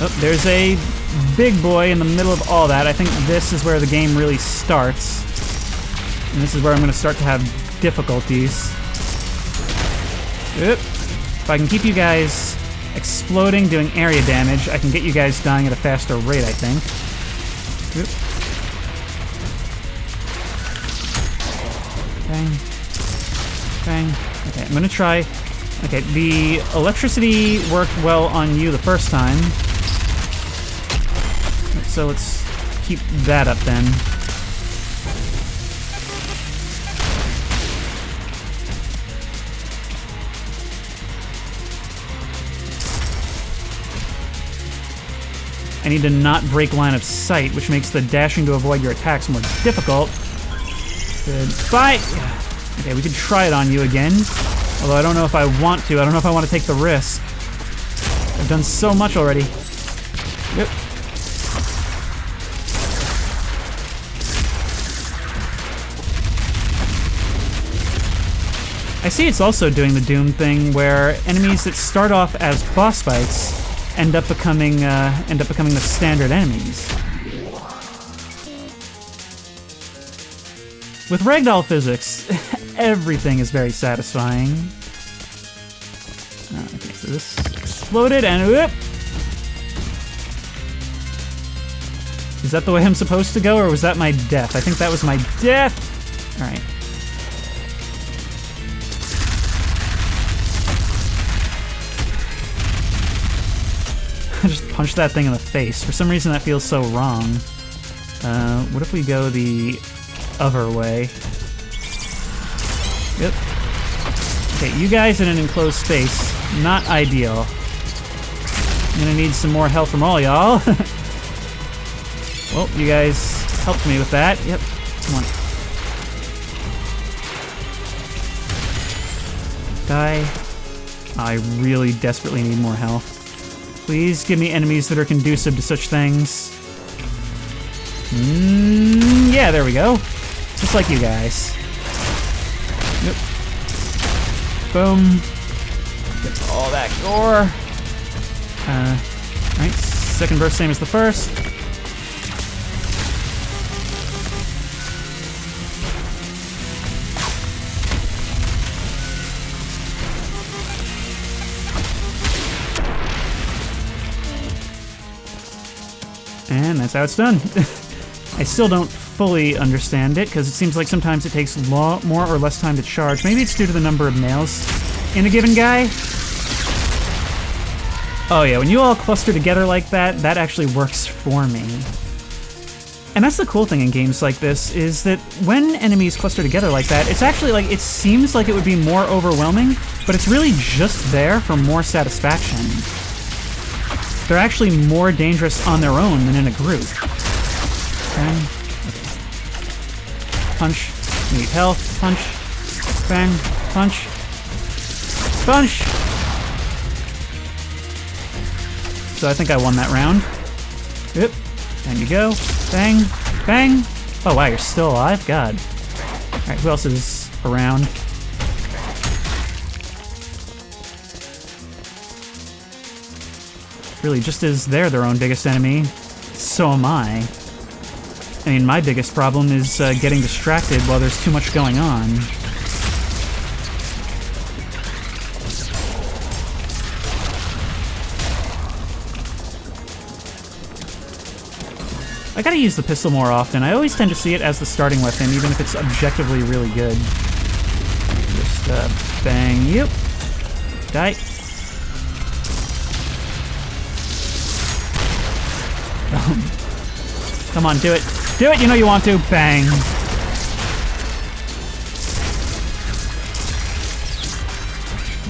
Oh, there's a big boy in the middle of all that. I think this is where the game really starts. And this is where I'm going to start to have difficulties. Yep. If I can keep you guys exploding, doing area damage, I can get you guys dying at a faster rate, I think. Yep. Bang. Bang. Okay, I'm gonna try... Okay, the electricity worked well on you the first time. So let's keep that up then. I need to not break line of sight, which makes the dashing to avoid your attacks more difficult. Goodbye! Okay, we could try it on you again. Although I don't know if I want to. I don't know if I want to take the risk. I've done so much already. Yep. I see it's also doing the Doom thing where enemies that start off as boss fights end up becoming the standard enemies. With ragdoll physics, everything is very satisfying. Okay, so this exploded and whoop! Is that the way I'm supposed to go, or was that my death? I think that was my death! Alright. I just punched that thing in the face. For some reason that feels so wrong. What if we go the other way? Yep. Okay, you guys in an enclosed space, not ideal. I'm gonna need some more help from all y'all. Well, you guys helped me with that. Yep, come on. Die. I really desperately need more health. Please give me enemies that are conducive to such things. Yeah, there we go. Just like you guys. Yep. Boom. Get all that gore. Alright, second burst same as the first. And that's how it's done. I still don't fully understand it, because it seems like sometimes it takes more or less time to charge. Maybe it's due to the number of nails in a given guy. Oh yeah, when you all cluster together like that, that actually works for me. And that's the cool thing in games like this, is that when enemies cluster together like that, it's actually like, it seems like it would be more overwhelming, but it's really just there for more satisfaction. They're actually more dangerous on their own than in a group. Bang. Okay. Punch. Need health. Punch. Bang. Punch. Punch! So I think I won that round. Yep. There you go. Bang. Bang. Oh wow, you're still alive? God. Alright, who else is around? Really, just as they're their own biggest enemy, so am I. I mean, my biggest problem is getting distracted while there's too much going on. I gotta use the pistol more often. I always tend to see it as the starting weapon, even if it's objectively really good. Just bang you. Die. Come on, do it. Do it, you know you want to. Bang.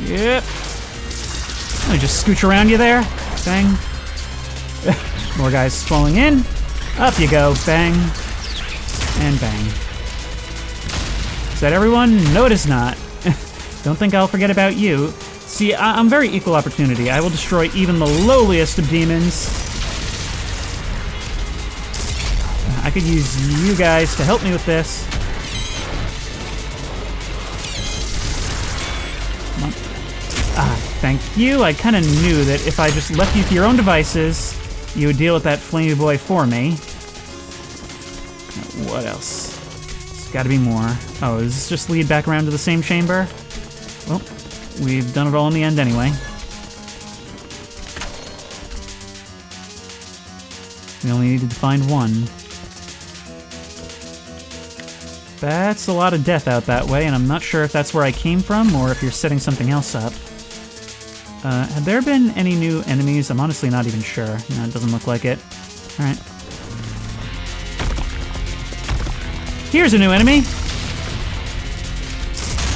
Yep. Let me just scooch around you there. Bang. More guys falling in. Up you go. Bang. And bang. Is that everyone? No, it is not. Don't think I'll forget about you. See, I'm very equal opportunity. I will destroy even the lowliest of demons. I could use you guys to help me with this. Come on. Ah, thank you. I kind of knew that if I just left you to your own devices, you would deal with that flamey boy for me. Now, what else? There's gotta be more. Oh, does this just lead back around to the same chamber? Well, we've done it all in the end anyway. We only needed to find one. That's a lot of death out that way, and I'm not sure if that's where I came from or if you're setting something else up. Have there been any new enemies? I'm honestly not even sure. No, it doesn't look like it. Alright. Here's a new enemy!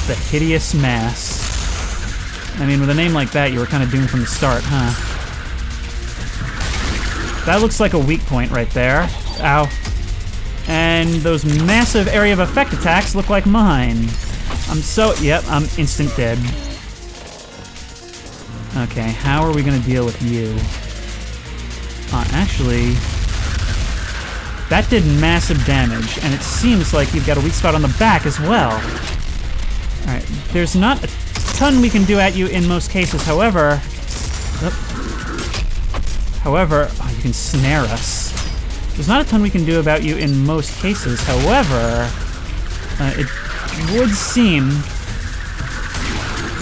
The Hideous Mass. I mean, with a name like that, you were kind of doomed from the start, huh? That looks like a weak point right there. Ow. And those massive area of effect attacks look like mine. Yep, I'm instant dead. Okay, how are we gonna deal with you? Actually, that did massive damage, and it seems like you've got a weak spot on the back as well. Alright, there's not a ton we can do at you in most cases, however... oh, you can snare us. There's not a ton we can do about you in most cases, however, it would seem...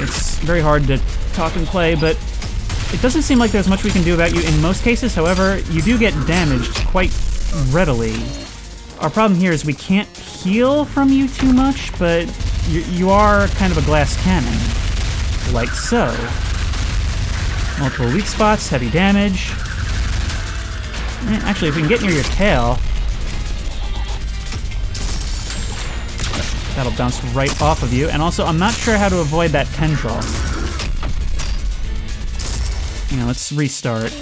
It's very hard to talk and play, but it doesn't seem like there's much we can do about you in most cases, however, you do get damaged quite readily. Our problem here is we can't heal from you too much, but you are kind of a glass cannon. Like so. Multiple weak spots, heavy damage. Actually, if we can get near your tail, that'll bounce right off of you. And also, I'm not sure how to avoid that tendril. You know, let's restart.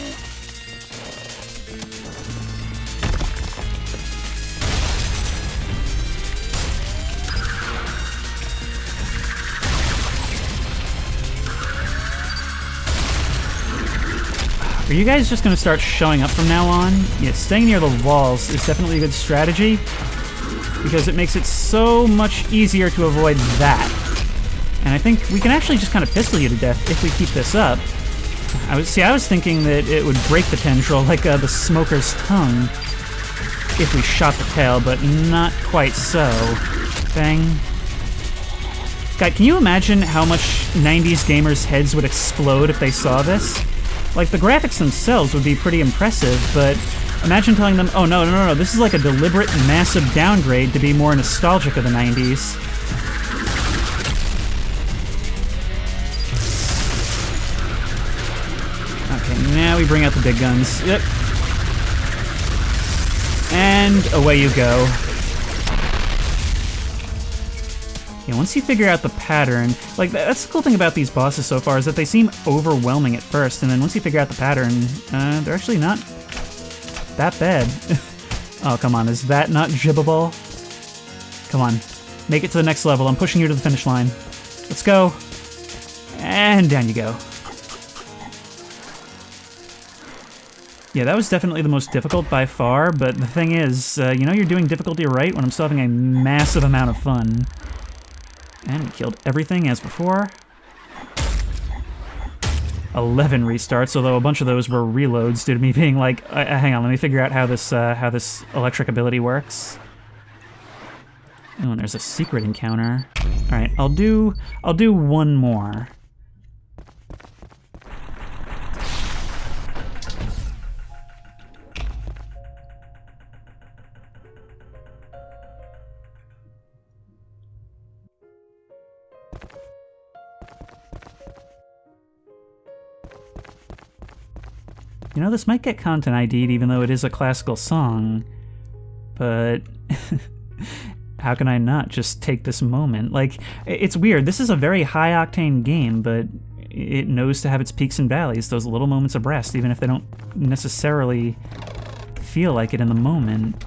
Are you guys just going to start showing up from now on? Yeah, staying near the walls is definitely a good strategy, because it makes it so much easier to avoid that. And I think we can actually just kind of pistol you to death if we keep this up. I was thinking that it would break the tendril like the smoker's tongue if we shot the tail, but not quite so. Bang. God, can you imagine how much 90s gamers' heads would explode if they saw this? Like, the graphics themselves would be pretty impressive, but imagine telling them, oh no, this is like a deliberate, massive downgrade to be more nostalgic of the 90s. Okay, now we bring out the big guns. Yep. And away you go. Yeah, once you figure out the pattern, like, that's the cool thing about these bosses so far, is that they seem overwhelming at first, and then once you figure out the pattern, they're actually not that bad. Oh, come on, is that not jibbable? Come on, make it to the next level. I'm pushing you to the finish line. Let's go. And down you go. Yeah, that was definitely the most difficult by far, but the thing is, you know you're doing difficulty right when I'm still having a massive amount of fun. And we killed everything as before. 11 restarts, although a bunch of those were reloads due to me being like, hang on, let me figure out how this electric ability works. Oh, and there's a secret encounter. All right, I'll do one more. You know, this might get content ID'd even though it is a classical song, but how can I not just take this moment? Like, it's weird. This is a very high-octane game, but it knows to have its peaks and valleys, those little moments of rest, even if they don't necessarily feel like it in the moment.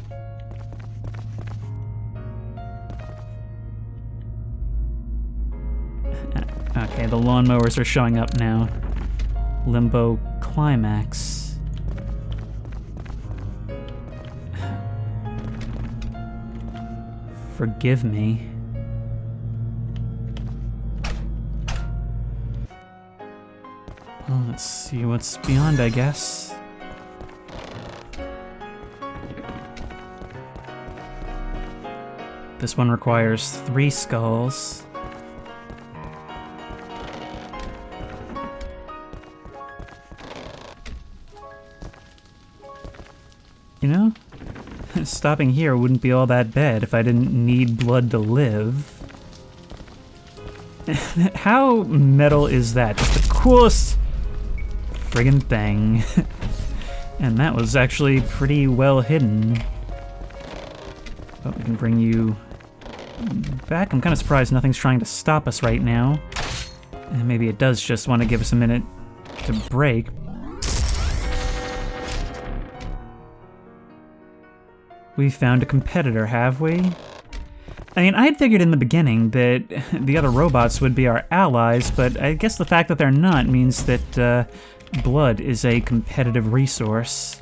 Okay, the lawnmowers are showing up now. Limbo climax. Forgive me. Well, let's see what's beyond, I guess. This one requires 3 skulls. You know, stopping here wouldn't be all that bad if I didn't need blood to live. How metal is that? Just the coolest friggin' thing. And that was actually pretty well hidden. But we can bring you back. I'm kind of surprised nothing's trying to stop us right now. And maybe it does just want to give us a minute to break. We found a competitor, have we? I mean, I had figured in the beginning that the other robots would be our allies, but I guess the fact that they're not means that blood is a competitive resource.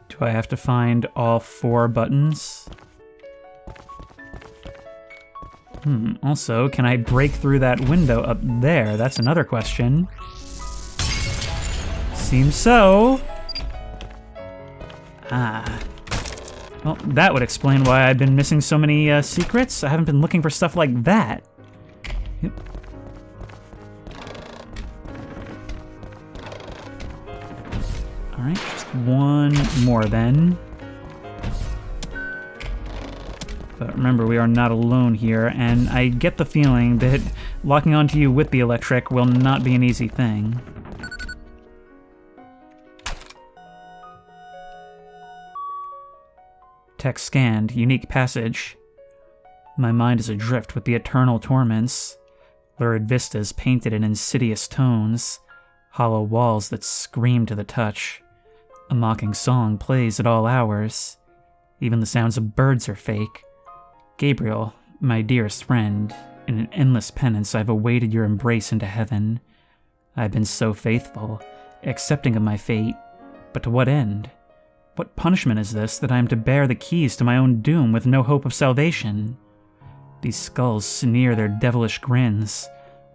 Do I have to find all 4 buttons? Also, can I break through that window up there? That's another question. Seems so. Ah. Well, that would explain why I've been missing so many secrets. I haven't been looking for stuff like that. Yep. Alright, just one more then. But remember, we are not alone here, and I get the feeling that locking onto you with the electric will not be an easy thing. Text scanned, unique passage. My mind is adrift with the eternal torments. Lurid vistas painted in insidious tones. Hollow walls that scream to the touch. A mocking song plays at all hours. Even the sounds of birds are fake. Gabriel, my dearest friend, in an endless penance I've awaited your embrace into heaven. I've been so faithful, accepting of my fate, but to what end? What punishment is this that I am to bear the keys to my own doom with no hope of salvation? These skulls sneer their devilish grins,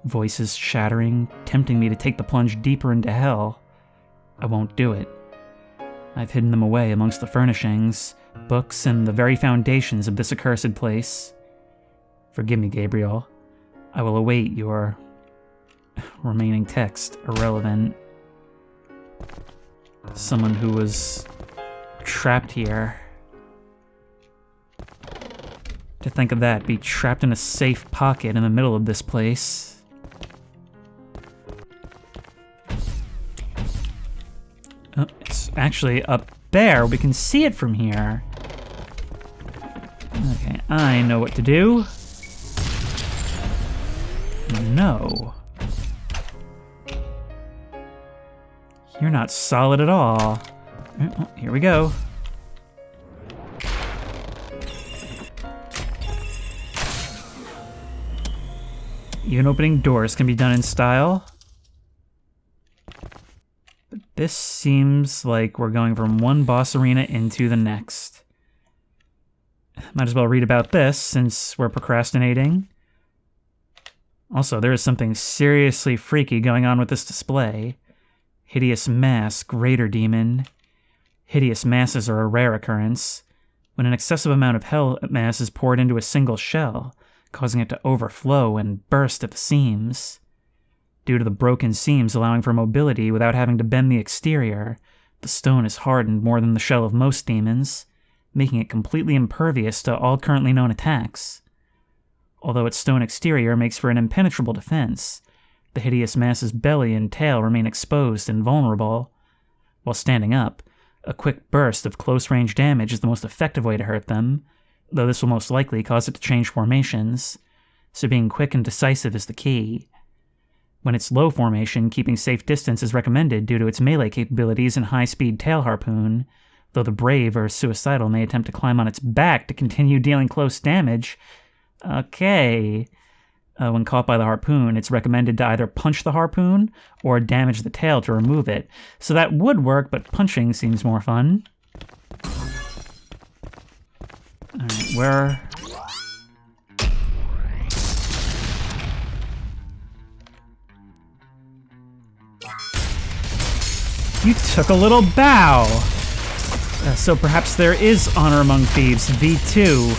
voices chattering, tempting me to take the plunge deeper into hell. I won't do it. I've hidden them away amongst the furnishings, books, and the very foundations of this accursed place. Forgive me, Gabriel. I will await your remaining text irrelevant. Someone who was trapped here. To think of that, be trapped in a safe pocket in the middle of this place. Oh, it's actually up there. We can see it from here. Okay, I know what to do. No. You're not solid at all. Oh, here we go. Even opening doors can be done in style. But this seems like we're going from one boss arena into the next. Might as well read about this since we're procrastinating. Also, there is something seriously freaky going on with this display. Hideous Mass, Greater Demon. Hideous masses are a rare occurrence. When an excessive amount of hell mass is poured into a single shell, causing it to overflow and burst at the seams. Due to the broken seams allowing for mobility without having to bend the exterior, the stone is hardened more than the shell of most demons, making it completely impervious to all currently known attacks. Although its stone exterior makes for an impenetrable defense, the hideous mass's belly and tail remain exposed and vulnerable. While standing up, a quick burst of close-range damage is the most effective way to hurt them, though this will most likely cause it to change formations, so being quick and decisive is the key. When it's low formation, keeping safe distance is recommended due to its melee capabilities and high-speed tail harpoon, though the brave or suicidal may attempt to climb on its back to continue dealing close damage. Okay. When caught by the harpoon, it's recommended to either punch the harpoon or damage the tail to remove it. So that would work, but punching seems more fun. Alright, where... You took a little bow! So perhaps there is Honor Among Thieves V2.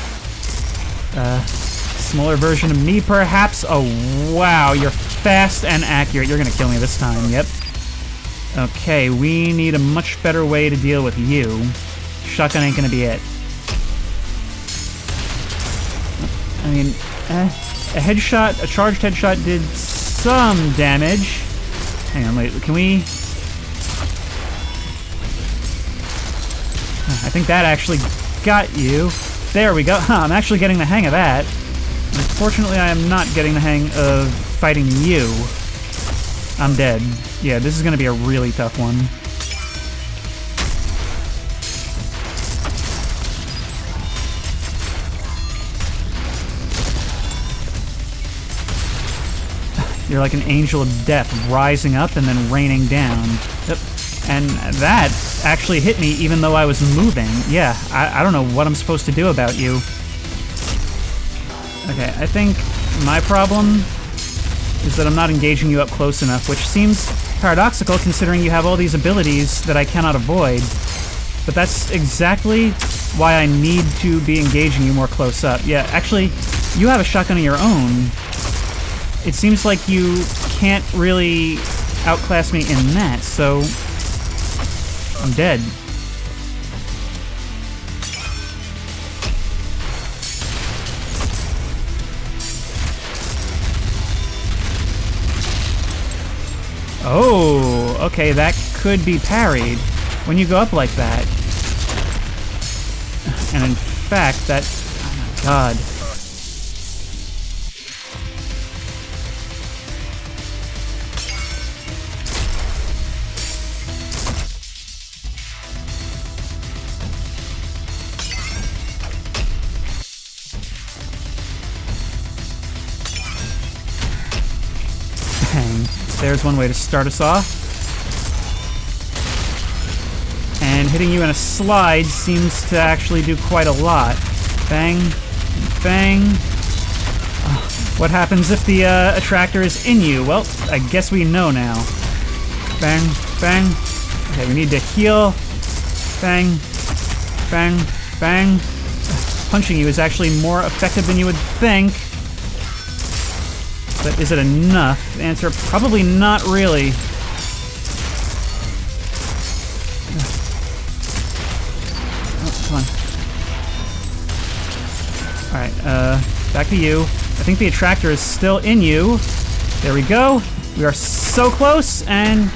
Smaller version of me, perhaps? Oh, wow, you're fast and accurate. You're gonna kill me this time, yep. Okay, we need a much better way to deal with you. Shotgun ain't gonna be it. I mean, a headshot, a charged headshot did some damage. Hang on, wait, can we... I think that actually got you. There we go. I'm actually getting the hang of that. Unfortunately, I am not getting the hang of fighting you. I'm dead. Yeah, this is going to be a really tough one. You're like an angel of death, rising up and then raining down. Yep. And that actually hit me even though I was moving. Yeah, I don't know what I'm supposed to do about you. Okay, I think my problem is that I'm not engaging you up close enough, which seems paradoxical considering you have all these abilities that I cannot avoid. But that's exactly why I need to be engaging you more close up. Yeah, actually, you have a shotgun of your own. It seems like you can't really outclass me in that, so I'm dead. Oh, okay, that could be parried when you go up like that. And in fact, that... Oh my god. Bang. There's one way to start us off. And hitting you in a slide seems to actually do quite a lot. Bang. Bang. What happens if the attractor is in you? Well, I guess we know now. Bang. Bang. Okay, we need to heal. Bang. Bang. Bang. Punching you is actually more effective than you would think. But is it enough? The answer, probably not really. Oh, come on. Alright, back to you. I think the attractor is still in you. There we go. We are so close, and...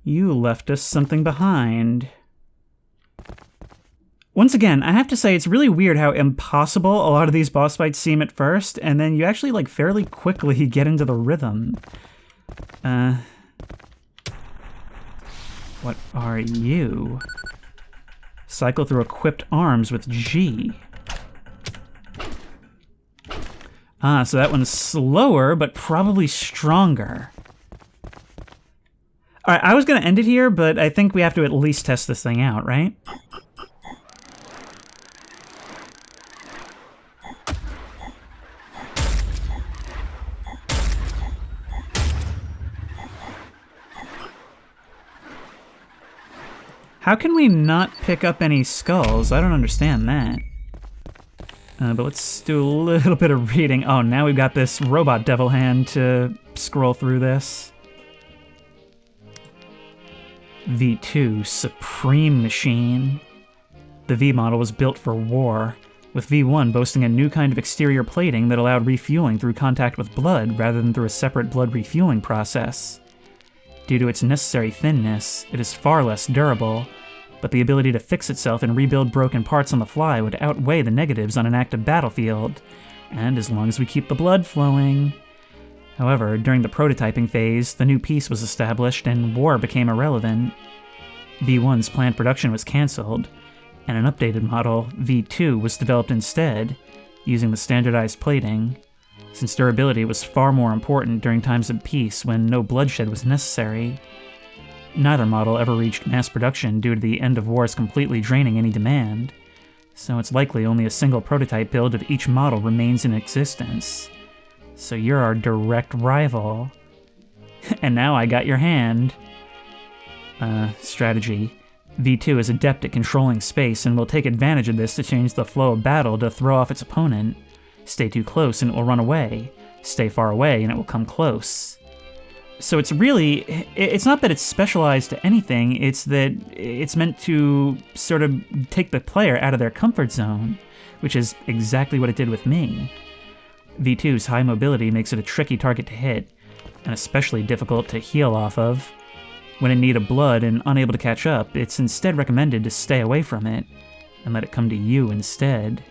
You left us something behind. Once again, I have to say it's really weird how impossible a lot of these boss fights seem at first, and then you actually, like, fairly quickly get into the rhythm. What are you? Cycle through equipped arms with G. Ah, so that one's slower, but probably stronger. Alright, I was going to end it here, but I think we have to at least test this thing out, right? How can we not pick up any skulls? I don't understand that. But let's do a little bit of reading. Oh, now we've got this robot devil hand to scroll through this. V2, Supreme Machine. The V model was built for war, with V1 boasting a new kind of exterior plating that allowed refueling through contact with blood rather than through a separate blood refueling process. Due to its necessary thinness, it is far less durable, but the ability to fix itself and rebuild broken parts on the fly would outweigh the negatives on an active battlefield, and as long as we keep the blood flowing. However, during the prototyping phase, the new piece was established and war became irrelevant. V1's planned production was cancelled, and an updated model, V2, was developed instead, using the standardized plating, since durability was far more important during times of peace when no bloodshed was necessary. Neither model ever reached mass production due to the end of wars completely draining any demand, so it's likely only a single prototype build of each model remains in existence. So you're our direct rival. And now I got your hand. Strategy. V2 is adept at controlling space and will take advantage of this to change the flow of battle to throw off its opponent. Stay too close and it will run away. Stay far away and it will come close. So it's really, it's not that it's specialized to anything, it's that it's meant to sort of take the player out of their comfort zone, which is exactly what it did with me. V2's high mobility makes it a tricky target to hit, and especially difficult to heal off of. When in need of blood and unable to catch up, it's instead recommended to stay away from it, and let it come to you instead.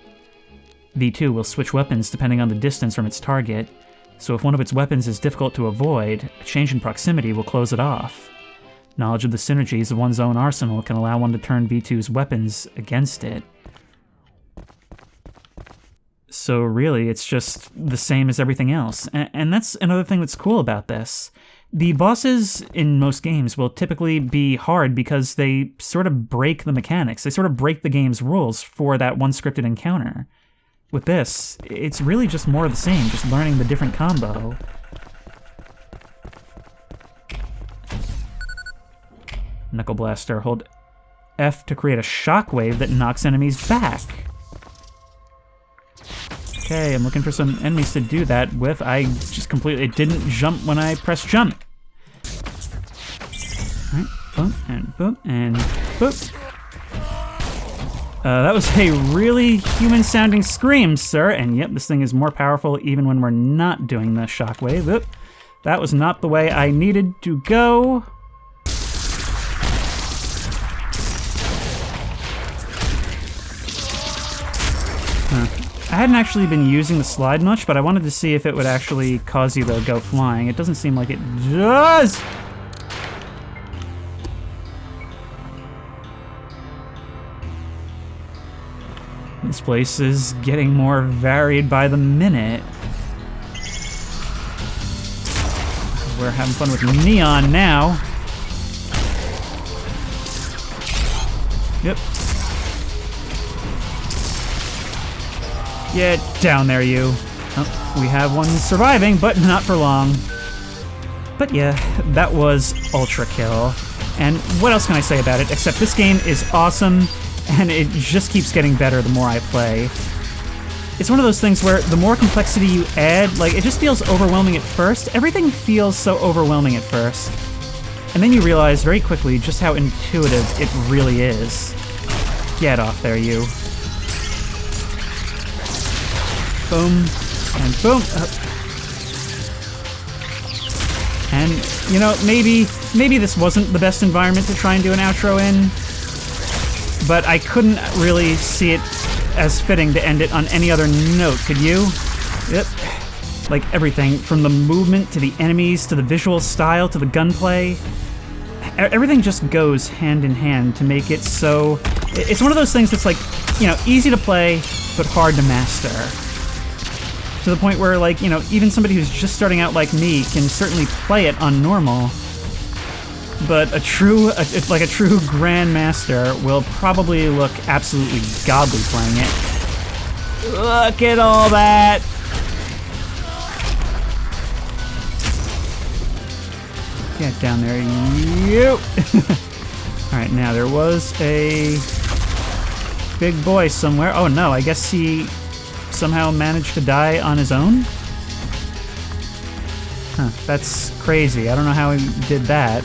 V2 will switch weapons depending on the distance from its target, so if one of its weapons is difficult to avoid, a change in proximity will close it off. Knowledge of the synergies of one's own arsenal can allow one to turn V2's weapons against it. So really, it's just the same as everything else, and that's another thing that's cool about this. The bosses in most games will typically be hard because they sort of break the mechanics, they sort of break the game's rules for that one scripted encounter. With this, it's really just more of the same, just learning the different combo. Knuckle Blaster, hold F to create a shockwave that knocks enemies back. Okay, I'm looking for some enemies to do that with. I just completely didn't jump when I pressed jump. Alright, boom, and boom, and boom. That was a really human-sounding scream, sir, and yep, this thing is more powerful even when we're not doing the shockwave. Oop, that was not the way I needed to go. I hadn't actually been using the slide much, but I wanted to see if it would actually cause you to go flying. It doesn't seem like it does! This place is getting more varied by the minute. We're having fun with neon now. Yep. Get down there, you. Oh, we have one surviving, but not for long. But yeah, that was ULTRAKILL. And what else can I say about it, except this game is awesome, and it just keeps getting better the more I play. It's one of those things where the more complexity you add, like, it just feels overwhelming at first. Everything feels so overwhelming at first. And then you realize very quickly just how intuitive it really is. Get off there, you. Boom, and boom. And, you know, maybe this wasn't the best environment to try and do an outro in, but I couldn't really see it as fitting to end it on any other note, could you? Yep. Like everything, from the movement to the enemies to the visual style to the gunplay, everything just goes hand in hand to make it so It's one of those things that's like, you know, easy to play, but hard to master. To the point where, like, you know, even somebody who's just starting out like me can certainly play it on normal, but a true grandmaster will probably look absolutely godly playing it. Look at all that! Get down there, you! Alright, now there was a big boy somewhere. Oh no, I guess he somehow managed to die on his own? Huh, that's crazy. I don't know how he did that.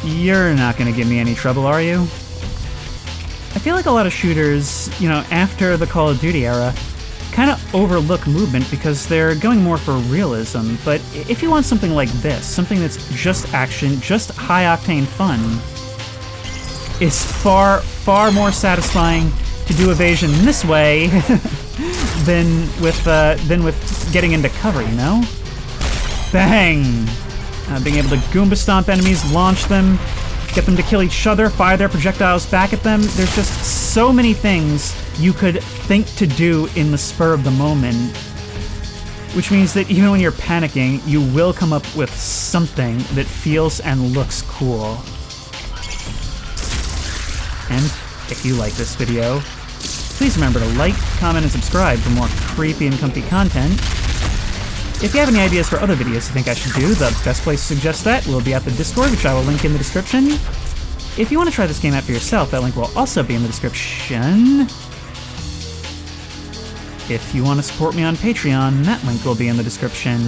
You're not gonna give me any trouble, are you? I feel like a lot of shooters, you know, after the Call of Duty era, kind of overlook movement because they're going more for realism, but if you want something like this, something that's just action, just high-octane fun, it's far, far more satisfying to do evasion this way than with getting into cover, you know? Bang! Being able to Goomba stomp enemies, launch them, get them to kill each other, fire their projectiles back at them. There's just so many things you could think to do in the spur of the moment, which means that even when you're panicking, you will come up with something that feels and looks cool. And if you like this video, please remember to like, comment, and subscribe for more creepy and comfy content. If you have any ideas for other videos you think I should do, the best place to suggest that will be at the Discord, which I will link in the description. If you want to try this game out for yourself, that link will also be in the description. If you want to support me on Patreon, that link will be in the description.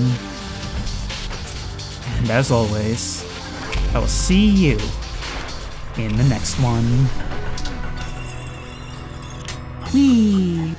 And as always, I will see you in the next one. Whee!